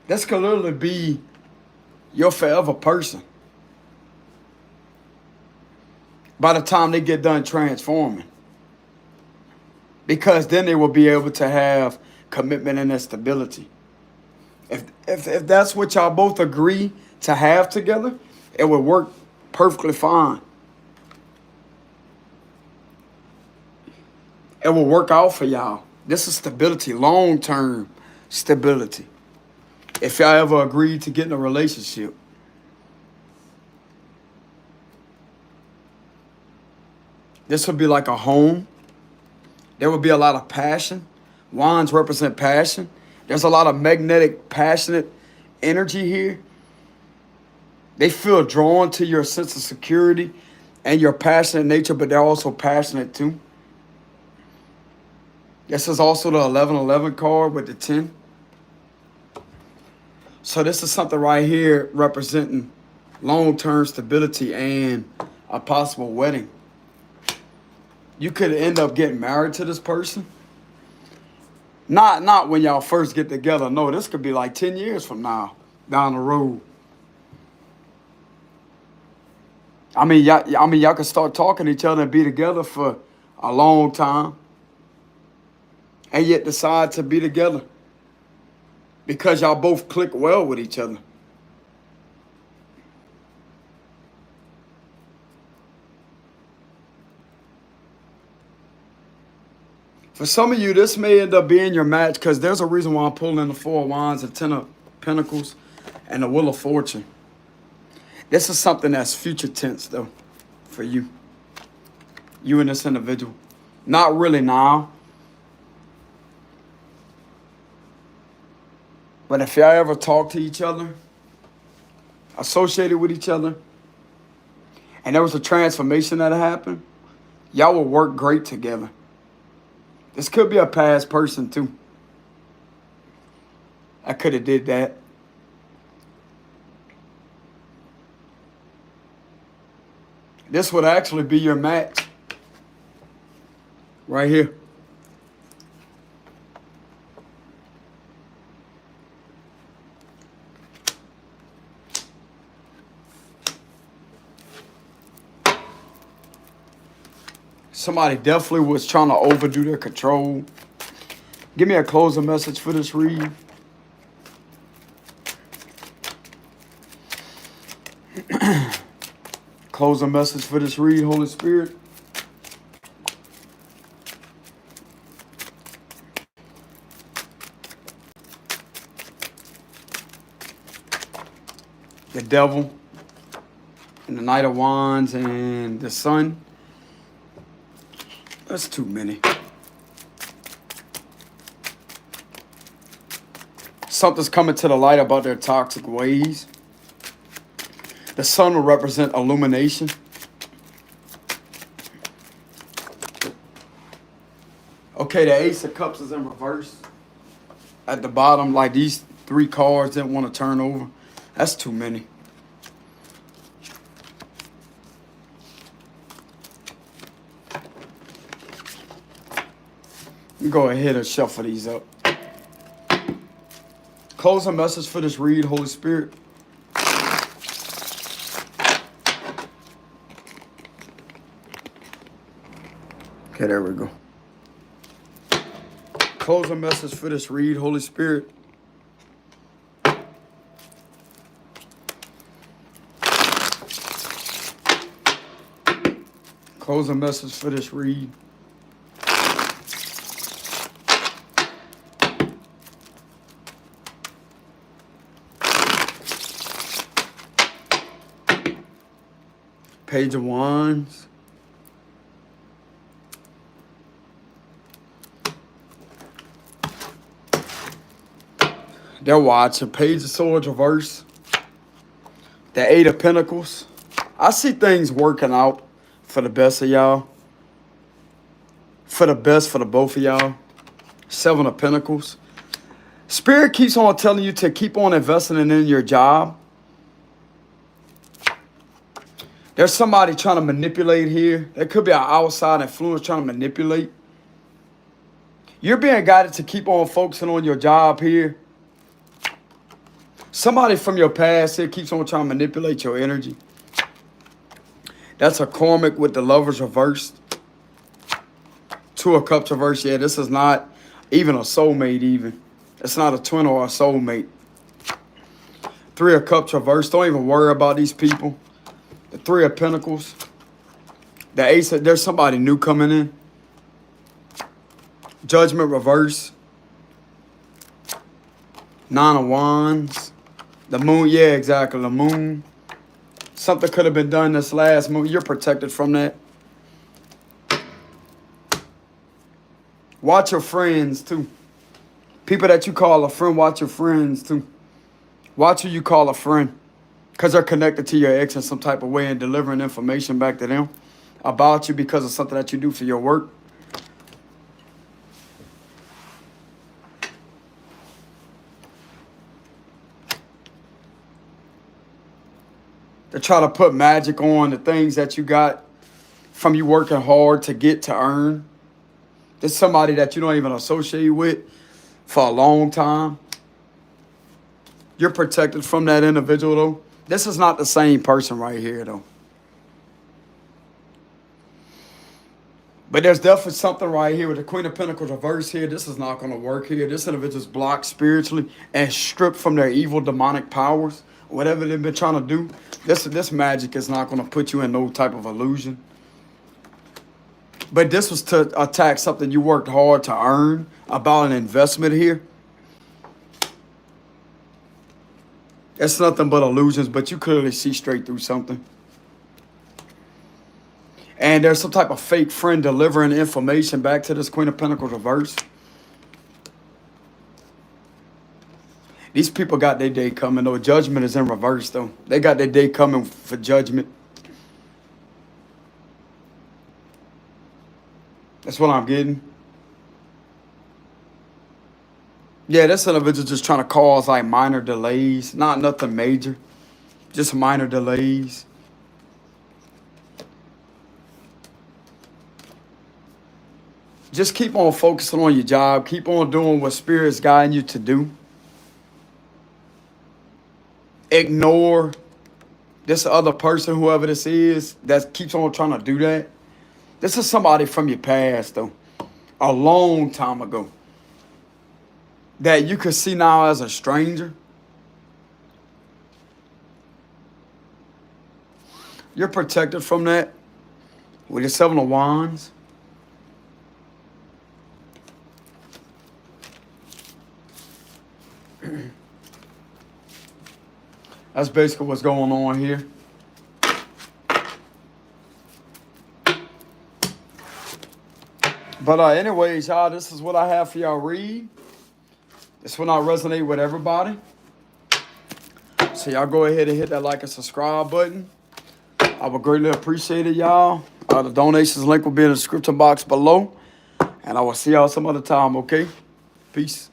This could literally be your forever person by the time they get done transforming. Because then they will be able to have commitment and stability. If that's what y'all both agree to have together, it would work perfectly fine. It will work out for y'all. This is stability, long-term stability. If y'all ever agreed to get in a relationship. This would be like a home. There would be a lot of passion. Wands represent passion. There's a lot of magnetic, passionate energy here. They feel drawn to your sense of security and your passionate nature, but they're also passionate too. This is also the 1111 card with the 10. So this is something right here representing long-term stability and a possible wedding. You could end up getting married to this person. Not when y'all first get together. No, this could be like 10 years from now, down the road. Y'all could start talking to each other and be together for a long time. And yet decide to be together. Because y'all both click well with each other. For some of you, this may end up being your match because there's a reason why I'm pulling the 4 of Wands, the 10 of Pentacles, and the Wheel of Fortune. This is something that's future tense, though, for you. You and this individual. Not really now. But if y'all ever talk to each other, associated with each other, and there was a transformation that happened, y'all will work great together. This could be a past person too. I could have did that. This would actually be your match. Right here. Somebody definitely was trying to overdo their control. Give me a closing message for this read. Closing message for this read, Holy Spirit. The Devil, and the Knight of Wands, and the Sun. That's too many. Something's coming to the light about their toxic ways. The Sun will represent illumination. Okay, the Ace of Cups is in reverse. At the bottom, like these 3 cards didn't want to turn over. That's too many. Go ahead and shuffle these up. Closing message for this read, Holy Spirit. Okay, there we go. Closing message for this read, Holy Spirit. Closing message for this read. Page of Wands. They're watching. Page of Swords reverse. The Eight of Pentacles. I see things working out for the best of y'all. For the best for the both of y'all. Seven of Pentacles. Spirit keeps on telling you to keep on investing in your job. There's somebody trying to manipulate here. There could be an outside influence trying to manipulate. You're being guided to keep on focusing on your job here. Somebody from your past here keeps on trying to manipulate your energy. That's a karmic with the Lovers reversed. Two of Cups reversed. Yeah, this is not even a soulmate even. It's not a twin or a soulmate. Three of Cups reversed. Don't even worry about these people. The Three of Pentacles. The Ace, there's somebody new coming in. Judgment reverse. Nine of Wands. The Moon, yeah, exactly. The Moon. Something could have been done this last moon. You're protected from that. Watch your friends, too. People that you call a friend, watch your friends, too. Watch who you call a friend. Because they're connected to your ex in some type of way and delivering information back to them about you because of something that you do for your work. They try to put magic on the things that you got from you working hard to get to earn. There's somebody that you don't even associate with for a long time. You're protected from that individual, though. This is not the same person right here, though. But there's definitely something right here with the Queen of Pentacles reverse here. This is not going to work here. This individual's blocked spiritually and stripped from their evil demonic powers. Whatever they've been trying to do, this magic is not going to put you in no type of illusion. But this was to attack something you worked hard to earn, about an investment here. It's nothing but illusions, but you clearly see straight through something. And there's some type of fake friend delivering information back to this Queen of Pentacles reverse. These people got their day coming, though. Judgment is in reverse, though. They got their day coming for judgment. That's what I'm getting. Yeah, this individual just trying to cause like minor delays. Not nothing major. Just minor delays. Just keep on focusing on your job. Keep on doing what Spirit's guiding you to do. Ignore this other person, whoever this is, that keeps on trying to do that. This is somebody from your past, though. A long time ago. That you could see now as a stranger. You're protected from that with the Seven of Wands. That's basically what's going on here. But anyways, y'all, this is what I have for y'all read. This will not resonate with everybody. So y'all go ahead and hit that like and subscribe button. I would greatly appreciate it, y'all. The donations link will be in the description box below. And I will see y'all some other time, okay? Peace.